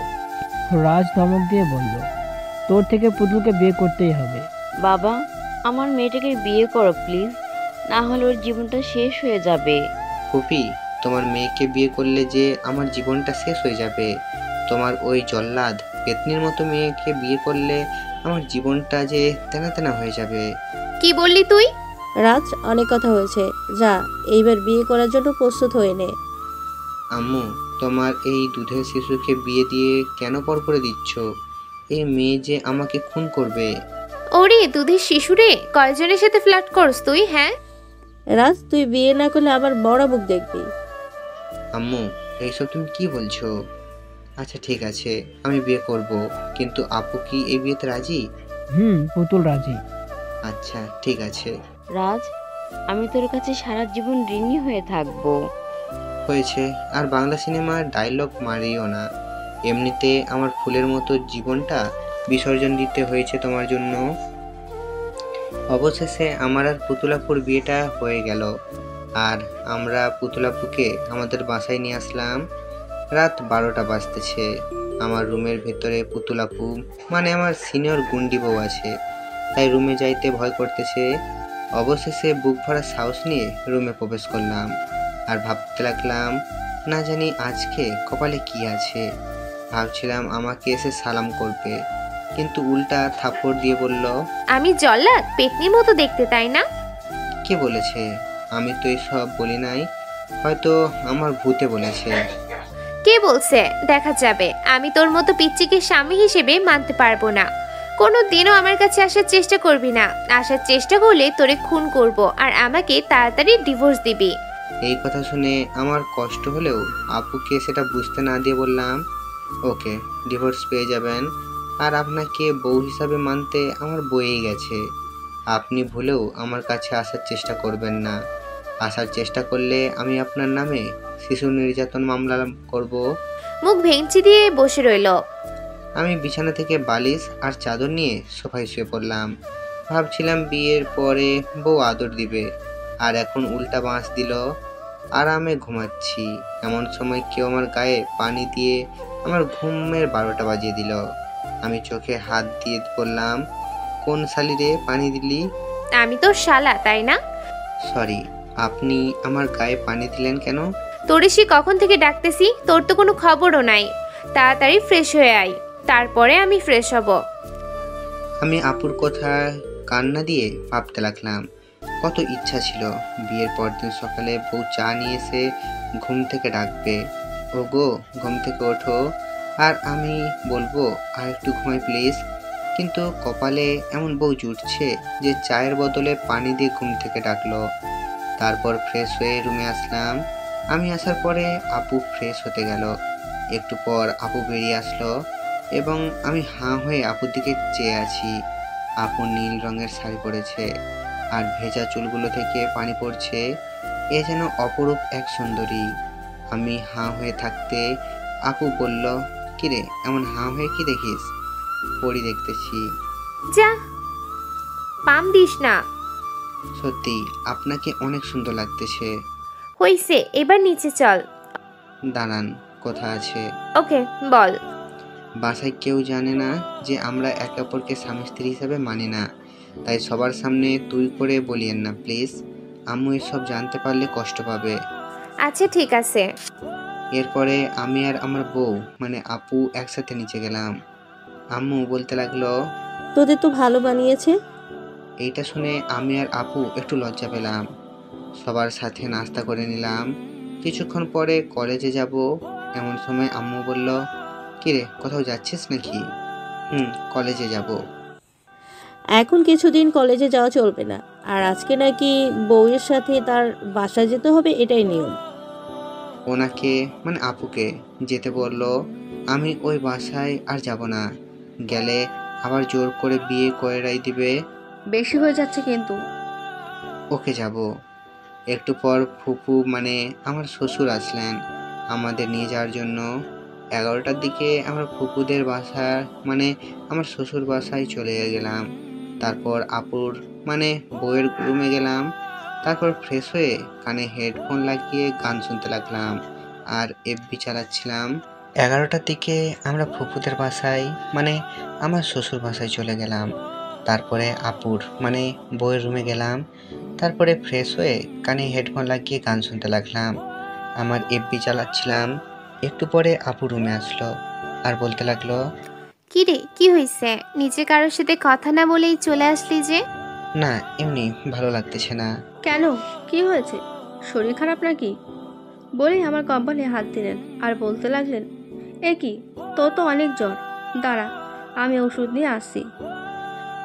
রাজ ধমক দিয়ে বলল, তোর থেকে পুতুলকে বিয়ে করতেই হবে। বাবা, আমার মেয়েটাকে বিয়ে করো প্লিজ, না হলে ওর জীবনটা শেষ হয়ে যাবে। ফুপি, তোমার মেয়েকে বিয়ে করলে যে আমার জীবনটা শেষ হয়ে যাবে। তোমার ওই জল্লাদ পেতনির মতো মেয়েকে বিয়ে করলে আমার জীবনটা যে তেনা তেনা হয়ে যাবে। কি বললি তুই? রাজ, অনেক কথা হয়েছে, যা এইবার বিয়ে করার জন্য প্রস্তুত হয়ে নে। আম্মু, তোমার এই দুধের শিশুকে বিয়ে দিয়ে কেন পর করে দিচ্ছ? এই মেয়ে যে আমাকে খুন করবে। ওরে দুধের শিশুরে, কয়জনের সাথে ফ্লার্ট করস তুই? হ্যাঁ রাজ, তুই বিয়ে না করলে আবার বড় মুখ দেখবি। আম্মু, এইসব তুমি কি বলছো? আচ্ছা ঠিক আছে, আমি বিয়ে করব, কিন্তু আপু কি এই বিয়েতে রাজি? পুতুল রাজি। আচ্ছা ঠিক আছে। রাজ, আমি তোর কাছে সারা জীবন ঋণী হয়ে থাকবো। হয়েছে, আর বাংলা সিনেমার ডায়লগ মারিও না। এমনিতে আমার ফুলের মতো জীবনটা বিসর্জন দিতে হয়েছে তোমার জন্য। অবশেষে আমার আর পুতুলাপুর বিয়েটা হয়ে গেল, আর আমরা পুতুলাপুকে আমাদের বাসায় নিয়ে আসলাম। রাত 12টা বাজতেছে। আমার রুমের ভেতরে পুতুলাপু মানে আমার সিনিয়র গুন্ডি বউ আছে, তাই রুমে যাইতে ভয় করতেছে। অবশেষে বুক ভরা সাহস নিয়ে রুমে প্রবেশ করলাম আর ভাবতে লাগলাম, না জানি আজকে কপালে কি আছে। ভাবছিলাম আমাকে এসে সালাম করবে, কিন্তু উল্টা থাপ্পড় দিয়ে বলল, আমি জল্লাদ পেতনির মতো দেখতে, তাই না? কে বলেছে? আমি তো এসব বলি নাই, হয়তো আমার ভূতে বলেছে। কে বলছে? দেখা যাবে। আমি তোর মতো পিচ্চিকে স্বামী হিসেবে মানতে পারবো না। কোনো দিনও আমার কাছে আসার চেষ্টা করবি না। আসার চেষ্টা করলে তোরে খুন করব, আর আমাকে তাড়াতাড়ি ডিভোর্স দিবি। এই কথা শুনে আমার কষ্ট হলেও আপুকে সেটা বুঝতে না দিয়ে বললাম, ওকে, ডিভোর্স পেয়ে যাবেন, আর আপনাকে বউ হিসাবে মানতে আমার বয়েই গেছে। আপনি ভুলেও আমার কাছে আসার চেষ্টা করবেন না। আসার চেষ্টা করলে আমি আপনার নামে শিশু নির্যাতন মামলা করব। মুখ ভেঙচি দিয়ে বসে রইল। আমি বিছানা থেকে বালিশ আর চাদর নিয়ে সোফায় শুয়ে পড়লাম। ভাবছিলাম বিয়ের পরে বউ আদর দিবে, আর এখন উল্টা বাঁশ দিল। আরামে ঘুমাচ্ছি, এমন সময় কেউ আমার গায়ে পানি দিয়ে আমার ঘুমের 12টা বাজিয়ে দিল। আমি চোখে হাত দিয়ে বললাম, কোন শালিরে পানি দিলি? আমি তোর শালা, তাই না? সরি, আপনি আমার গায়ে পানি দিলেন কেন? তোরে সে কখন থেকে ডাকতেছি, তোর তো কোনো খবরও নাই। তাড়াতাড়ি ফ্রেশ হয়ে আয়, তারপরে আমি ফ্রেশ হব। আমি আপুর কথা কান্না দিয়ে ভাবতে লাগলাম। কত ইচ্ছা ছিল বিয়ের পরদিন সকালে বউ চা নিয়ে এসে ঘুম থেকে ডাকবে, ও গো ঘুম থেকে ওঠো, আর আমি বলবো আর একটু ঘুমাই প্লিজ। কিন্তু কপালে এমন বউ জুটছে যে চায়ের বদলে পানি দিয়ে ঘুম থেকে ডাকলো। তারপর ফ্রেশ হয়ে রুমে আসলাম। আমি আসার পরে আপু ফ্রেশ হতে গেল। একটু পর আপু বেরিয়ে আসলো এবং আমি হাঁ হয়ে আপুর দিকে চেয়ে আছি। আপু নীল রঙের শাড়ি পরেছে আর ভেজা চুলগুলো থেকে পানি পড়ছে। এ যেন অপরূপ এক সুন্দরী। আমি হাঁ হয়ে থাকতে আপু বলল, কিরে এমন হাঁ হয়ে কি দেখিস? পরি দেখতেছি। যা, পাম দিস না। সত্যি আপনাকে অনেক সুন্দর লাগতেছে। হইছে, এবার নিচে চল। দাঁড়ান, কথা আছে। ওকে, বল। বাসায় কেউ জানে না যে আমরা একে অপরকে স্বামী স্ত্রী হিসাবে মানি না, তাই সবার সামনে তুই করে বলিয়েন না প্লিজ। আম্মু এসব জানতে পারলে কষ্ট পাবে। আচ্ছা ঠিক আছে। এরপরে আমি আর আমার বউ মানে আপু একসাথে নিচে গেলাম। আম্মু বলতে লাগলো, তোদের তো ভালো বানিয়েছে। এইটা শুনে আমি আর আপু একটু লজ্জা পেলাম। সবার সাথে নাস্তা করে নিলাম। কিছুক্ষণ পরে কলেজে যাব। এমন সময় আম্মু বলল, কিরে কোথাও যাচ্ছিস নাকি? কলেজে যাব। এখন কিছুদিন কলেজে যাওয়া চলবে না, আর আজকে নাকি বউয়ের সাথে তার বাসায় যেতে হবে, এটাই নিয়ম। ওনাকে মানে আপুকে যেতে বলল। আমি ওই বাসায় আর যাব না, গেলে আবার জোর করে বিয়ে করাই দিবে। বেশি হয়ে যাচ্ছে কিন্তু। ওকে যাব। একটু পর ফুপু মানে আমার শ্বশুর আসলেন আমাদের নিয়ে যাওয়ার জন্য। 11টার দিকে আমরা ফুপুদের বাসা মানে আমার শ্বশুর বাসায় চলে গেলাম। তারপর আপুর মানে বউয়ের রুমে গেলাম। তারপর ফ্রেশ হয়ে কানে হেডফোন লাগিয়ে গান শুনতে লাগলাম আর এফবি চালাচ্ছিলাম। 11টার দিকে আমরা ফুপুদের বাসায় মানে আমার শ্বশুর বাসায় চলে গেলাম। তারপরে আপুর মানে বউয়ের রুমে গেলাম। তারপরে ফ্রেশ হয়ে কানে হেডফোন লাগিয়ে গান শুনতে লাগলাম, আমার এফবি চালাচ্ছিলাম। একটু পরে আপু রুমে আসলো আর বলতে লাগলো, কি রে, কি হয়েছে? নিচে কারোর সাথে কথা না বলেই চলে আসলি যে? না এমনি ভালো লাগতেছে না। কেন, কি হয়েছে? শরীর খারাপ নাকি? বলেই আমার কম্বলে হাত দিলেন আর বলতে লাগলেন, এ কি, তোর তো অনেক জ্বর, দাঁড়া আমি ওষুধ নিয়ে আসছি।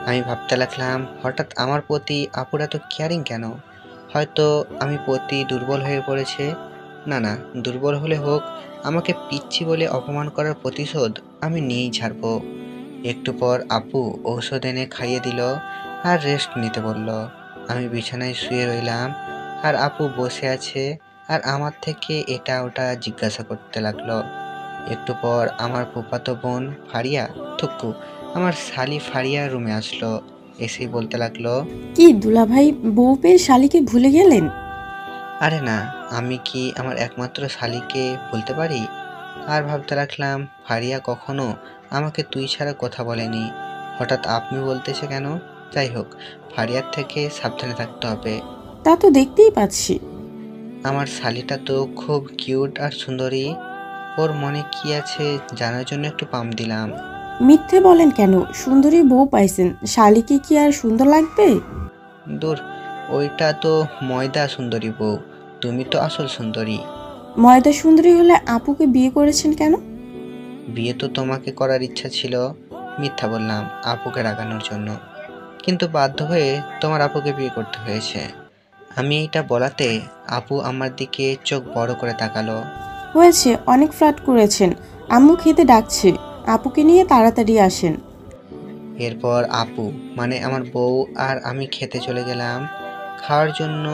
আমি ভাবতে লাগলাম হঠাৎ আমার প্রতি আপুর এত কেয়ারিং কেন? হয়তো আমি প্রতি দুর্বল হয়ে পড়েছে। না না, দুর্বল হলে হোক, আমাকে পিচ্ছি বলে অপমান করার প্রতিশোধ আমি নিয়েই ছাড়বো। একটু পর আপু ঔষধ এনে খাইয়ে দিল আর রেস্ট নিতে বলল। আমি বিছানায় শুয়ে রইলাম আর আপু বসে আছে আর আমার থেকে এটা ওটা জিজ্ঞাসা করতে লাগলো। একটু পর আমার ফুফাতো বোন ফারিয়া থুক্কু আমার শালি ফারিয়া রুমে আসলো। এসেই বলতে লাগলো, কি দুলাভাই, বউ পেয়ে শালিকে ভুলে গেলেন? আরে না, আমি কি আমার একমাত্র শালিকে বলতে পারি? আর ভাবতে রাখলাম ফারিয়া কখনো আমাকে তুই ছাড়া কথা বলেনি, হঠাৎ আপনি বলতেছে কেন? যাই হোক, ফারিয়ার থেকে সাবধানে থাকতে হবে। তা তো দেখতেই পাচ্ছি। আমার শালিটা তো খুব কিউট আর সুন্দরী। ওর মনে কি আছে জানার জন্য একটু পাম দিলাম। মিথ্যে বলেন কেন? সুন্দরী বউ পাইছেন, শালিকে কি আর সুন্দর লাগবে? দূর, ওইটা তো ময়দা সুন্দরী বউ, তুমি তো আসল সুন্দরী। ময়দা সুন্দরী হলে আপুকে বিয়ে করেছেন কেন? বিয়ে তো তোমাকে করার ইচ্ছা ছিল, মিথ্যা বললাম আপুকে রাগানোর জন্য, কিন্তু বাধ্য হয়ে তোমার আপুকে বিয়ে করতে হয়েছে। আমি এটা বলাতে আপু আমার দিকে চোখ বড় করে তাকালো। হয়েছে, অনেক ফ্লার্ট করেছেন। আম্মু খেতে ডাকছে, আপুকে নিয়ে তাড়াতাড়ি আসেন। এরপর আপু মানে আমার বউ আর আমি খেতে চলে গেলাম খাওয়ার জন্য।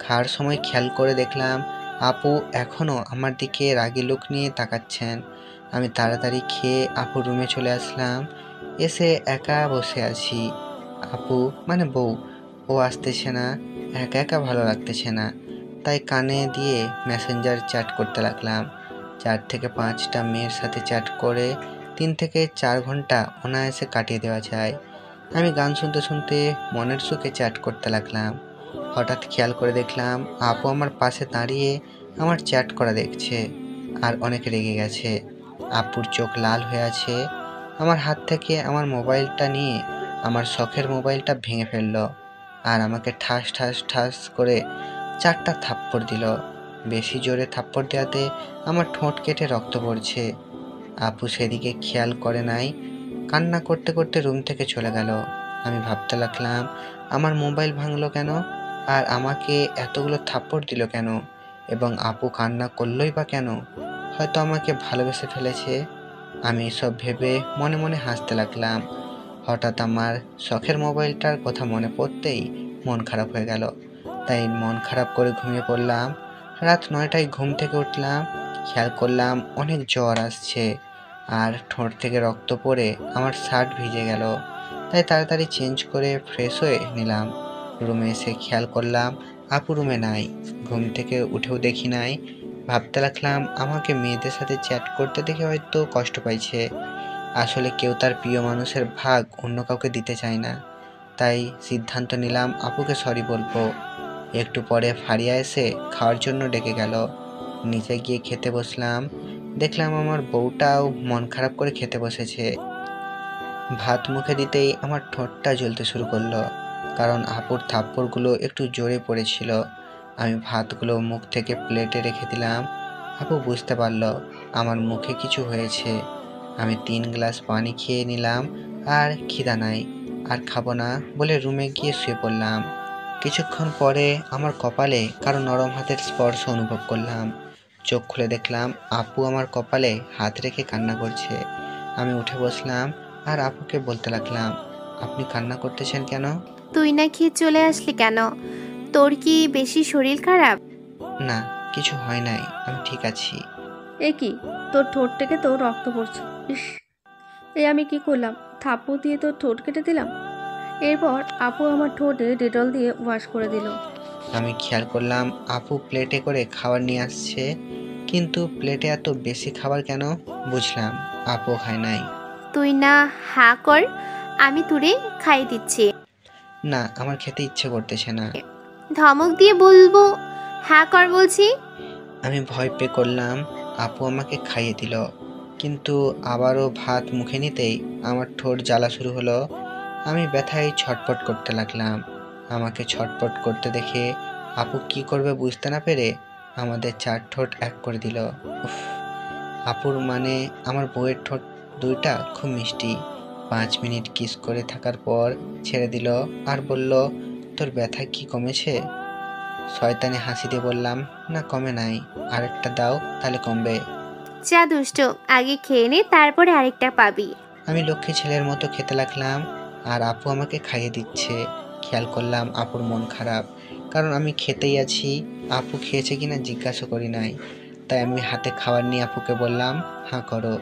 খাওয়ার সময় খেয়াল করে দেখলাম আপু এখনও আমার দিকে রাগী লোক নিয়ে তাকাচ্ছেন। আমি তাড়াতাড়ি খেয়ে আপুর রুমে চলে আসলাম। এসে একা বসে আছি। আপু মানে বউ ও আসতেছে না, একা একা ভালো লাগতেছে না, তাই কানে দিয়ে মেসেঞ্জার চ্যাট করতে লাগলাম। 4 থেকে 5টা মেয়ের সাথে চ্যাট করে 3 থেকে 4 ঘন্টা অনায়াসে কাটিয়ে দেওয়া যায়। আমি গান শুনতে শুনতে মনের সুখে চ্যাট করতে লাগলাম। হঠাৎ খেয়াল করে দেখলাম আপু আমার পাশে দাঁড়িয়ে আমার চ্যাট করা দেখছে আর অনেক রেগে গেছে। আপুর চোখ লাল হয়ে আছে। আমার হাত থেকে আমার মোবাইলটা নিয়ে আমার শখের মোবাইলটা ভেঙে ফেললো আর আমাকে ঠাস ঠাস ঠাস করে 4টা থাপ্পড় দিল। বেশি জোরে থাপ্পড় দেওয়াতে আমার ঠোঁট কেটে রক্ত পড়ছে। আপু সেদিকে খেয়াল করে নাই, কান্না করতে করতে রুম থেকে চলে গেল। আমি ভাবতে লাগলাম আমার মোবাইল ভাঙলো কেন আর আমাকে এতগুলো থাপ্পড় দিল কেন, এবং আপু কান্না করলই বা কেন? হয়তো আমাকে ভালোবেসে ফেলেছে। আমি এসব ভেবে মনে মনে হাসতে লাগলাম। হঠাৎ আমার শখের মোবাইলটার কথা মনে পড়তেই মন খারাপ হয়ে গেল। তাই মন খারাপ করে ঘুমিয়ে পড়লাম। রাত 9টায় ঘুম থেকে উঠলাম। খেয়াল করলাম অনেক জ্বর আসছে আর ঠোঁট থেকে রক্ত পড়ে আমার শার্ট ভিজে গেল। তাই তাড়াতাড়ি চেঞ্জ করে ফ্রেশ হয়ে নিলাম। রুমে এসে খেয়াল করলাম আপু রুমে নাই। ঘুম থেকে উঠেও দেখি নাই। ভাবতে লাগলাম আমাকে মেয়েদের সাথে চ্যাট করতে দেখে হয়তো কষ্ট পাইছে। আসলে কেউ তার প্রিয় মানুষের ভাগ অন্য কাউকে দিতে চায় না। তাই সিদ্ধান্ত নিলাম আপুকে সরি বলবো। একটু পরে ফারিয়া এসে খাওয়ার জন্য ডেকে গেল। নিচে গিয়ে খেতে বসলাম। দেখলাম আমার বউটাও মন খারাপ করে খেতে বসেছে। ভাত মুখে দিতেই আমার ঠোঁটটা জ্বলতে শুরু করলো, কারণ আপুর থাপ্পড়গুলো একটু জোরে পড়েছিল। আমি ভাতগুলো মুখ থেকে প্লেটে রেখে দিলাম। আপু বুঝতে পারলো আমার মুখে কিছু হয়েছে। আমি 3 গ্লাস পানি খেয়ে নিলাম আর খিদা নাই, আর খাবো না বলে রুমে গিয়ে শুয়ে পড়লাম। কিছুক্ষণ পরে আমার কপালে কারো নরম হাতের স্পর্শ অনুভব করলাম। চোখ খুলে দেখলাম আপু আমার কপালে হাত রেখে কান্না করছে। আমি উঠে বসলাম আর আপুকে বলতে লাগলাম, আপনি কান্না করতেছেন কেন? তুই না খেয়ে চলে আসলি কেন? তোর কি বেশি শরীর খারাপ? না, কিছু হয় নাই, আমি ঠিক আছি। এ কি, তোর ঠোঁট থেকে তো রক্ত পড়ছে। ইস, এই আমি কি করলাম? থাপ্পড় দিয়ে তোর ঠোঁট কেটে দিলাম। এরপর আপু আমার ঠোঁটে ডেটল দিয়ে ওয়াশ করে দিল। আমি খেয়াল করলাম আপু প্লেটে করে খাবার নিয়ে আসছে, কিন্তু প্লেটে এত বেশি খাবার কেন? বুঝলাম আপু খায় নাই। তুই না হা কর, আমি তোরে খাইয়ে দিচ্ছি। না, আমার খেতে ইচ্ছে করতেছে না। ধমক দিয়ে বলবো হা কর বলছি। আমি ভয় পেয়ে করলাম। আপু আমাকে খাইয়ে দিল, কিন্তু আবারও ভাত মুখে নিতেই আমার ঠোঁট জ্বালা শুরু হলো। আমি ব্যথায় ছটপট করতে লাগলাম। আমাকে ছটপট করতে দেখে আপু কি করবে বুঝতে না পেরে আমাদের 4 ঠোঁট এক করে দিল। উফ, আপুর মানে আমার বউয়ের ঠোঁট দুইটা খুব মিষ্টি। 5 মিনিট কিস করে থাকার পর ছেড়ে দিল আর বলল, তোর ব্যথা কি কমেছে? শয়তানি হাসি দিয়ে বললাম, না কমে নাই, আরেকটা দাও তাহলে কমবে। যা দুষ্ট, আগে খেয়ে নে, তারপরে আরেকটা পাবি। আমি লক্ষ্মী ছেলের মতো খেতে লাগলাম আর আপু আমাকে খাইয়ে দিচ্ছে। খেয়াল করলাম আপুর মন খারাপ, কারণ আমি খেতেই আছি। আপু খেয়েছে কিনা জিজ্ঞাসা করি নাই। তাই আমি হাতে খাবার নিয়ে আপুকে বললাম, হাঁ করো।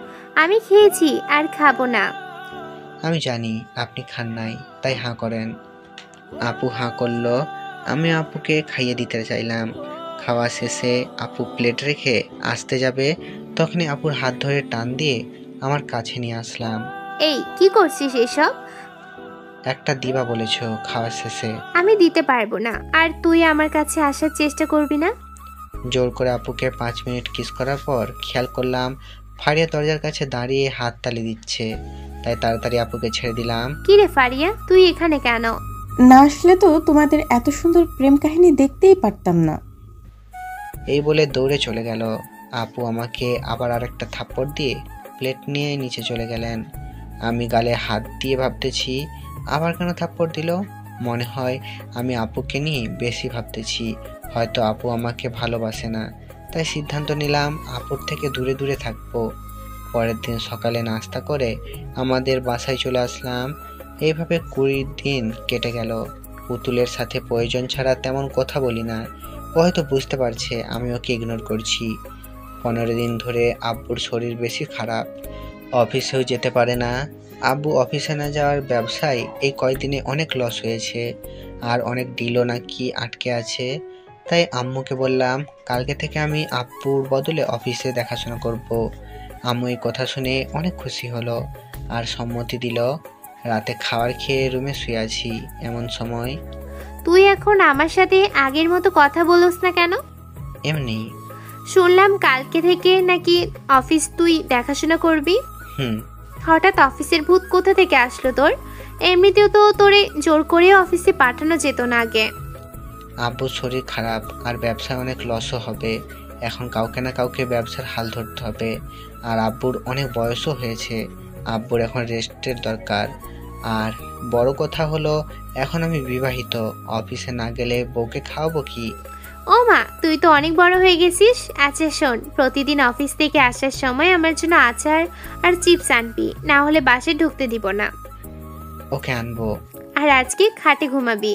আমি খেয়েছি আর খাবো না। আমি জানি আপনি খান নাই, তাই হাঁ করেন। আপু হাঁ করলো। আমি আপুকে খাইয়ে দিতে চাইলাম। খাওয়া শেষে আপু প্লেট রেখে আসতে যাবে, তখনই আপুর হাত ধরে টান দিয়ে আমার কাছে নিয়ে আসলাম। এই কি করছিস এসব? একটা দিবা বলেছো খাওয়া শেষে। আমি দিতে পারবো না, আর তুই আমার কাছে আসার চেষ্টা করবি না। জোর করে আপুকে 5 মিনিট কিস করার পর খেয়াল করলাম ফারিয়া দরজার কাছে দাঁড়িয়ে হাত তালি দিচ্ছে। তাই তাড়াতাড়ি আপুকে ছেড়ে দিলাম। কি রে ফারিয়া, তুই এখানে কেন? না আসলে তো তোমাদের এত সুন্দর প্রেম কাহিনী দেখতেই পারতাম না। এই বলে দৌড়ে চলে গেল। আপু আমাকে আবার আরেকটা থাপ্পড় দিয়ে প্লেট নিয়ে নিচে চলে গেলেন। আমি গালে হাত দিয়ে ভাবতেছি আবার কেন থাপ্পড় দিল। মনে হয় আমি আপুকে নিয়ে বেশি ভাবতেছি। হয়তো আপু আমাকে ভালোবাসে না। তাই সিদ্ধান্ত নিলাম আপুর থেকে দূরে দূরে থাকবো। পরের দিন সকালে নাস্তা করে আমাদের বাসায় চলে আসলাম। এইভাবে 20 দিন কেটে গেল। পুতুলের সাথে প্রয়োজন ছাড়া তেমন কথা বলি না। ও হয়তো বুঝতে পারছে আমি ওকে ইগনোর করছি। 15 দিন ধরে আব্বুর শরীর বেশি খারাপ, অফিসেও যেতে পারে না। আব্বু অফিসে না যাওয়ার ব্যবসায় এই কয়েকদিনে অনেক লস হয়েছে, আর অনেক ডিলও নাকি আটকে আছে। তাই আম্মুকে বললাম কালকে থেকে আমি আব্বুর বদলে অফিসে দেখাশোনা করব। আম্মু এই কথা শুনে অনেক খুশি হলো আর সম্মতি দিল। রাতে খাবার খেয়ে রুমে শুয়ে আছি, এমন সময় তুই এখন আমার সাথে আগের মতো কথা বলোস না কেন? এমনি। শুনলাম কালকে থেকে নাকি অফিস তুই দেখাশোনা করবি। হঠাৎ অফিসের ভূত কোথা থেকে আসলো তোর? এমনিতেও তো তোরে জোর করে অফিসে পাঠানো যেত না আগে। আব্বুর শরীর খারাপ আর ব্যবসায় অনেক লসও হবে, এখন কাউকে না কাউকে ব্যবসার হাল ধরতে হবে। আর আব্বুর অনেক বয়সও হয়েছে, আব্বুর এখন রেস্টের দরকার। আর বড় কথা হলো এখন আমি বিবাহিত, অফিসে না গেলে বউকে খাওয়াবো কি? ও মা, তুই তো অনেক বড় হয়ে গেছিস। আচ্ছা শোন, প্রতিদিন অফিস থেকে আসার সময় আমার জন্য আচার আর চিপস আনবি, না হলে বাসে ঢুকতে দিব না। ওকে, আনবো। আর আজকে খাটে ঘুমাবি।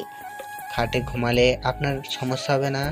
খাটে ঘুমালে আপনার সমস্যা হবে না?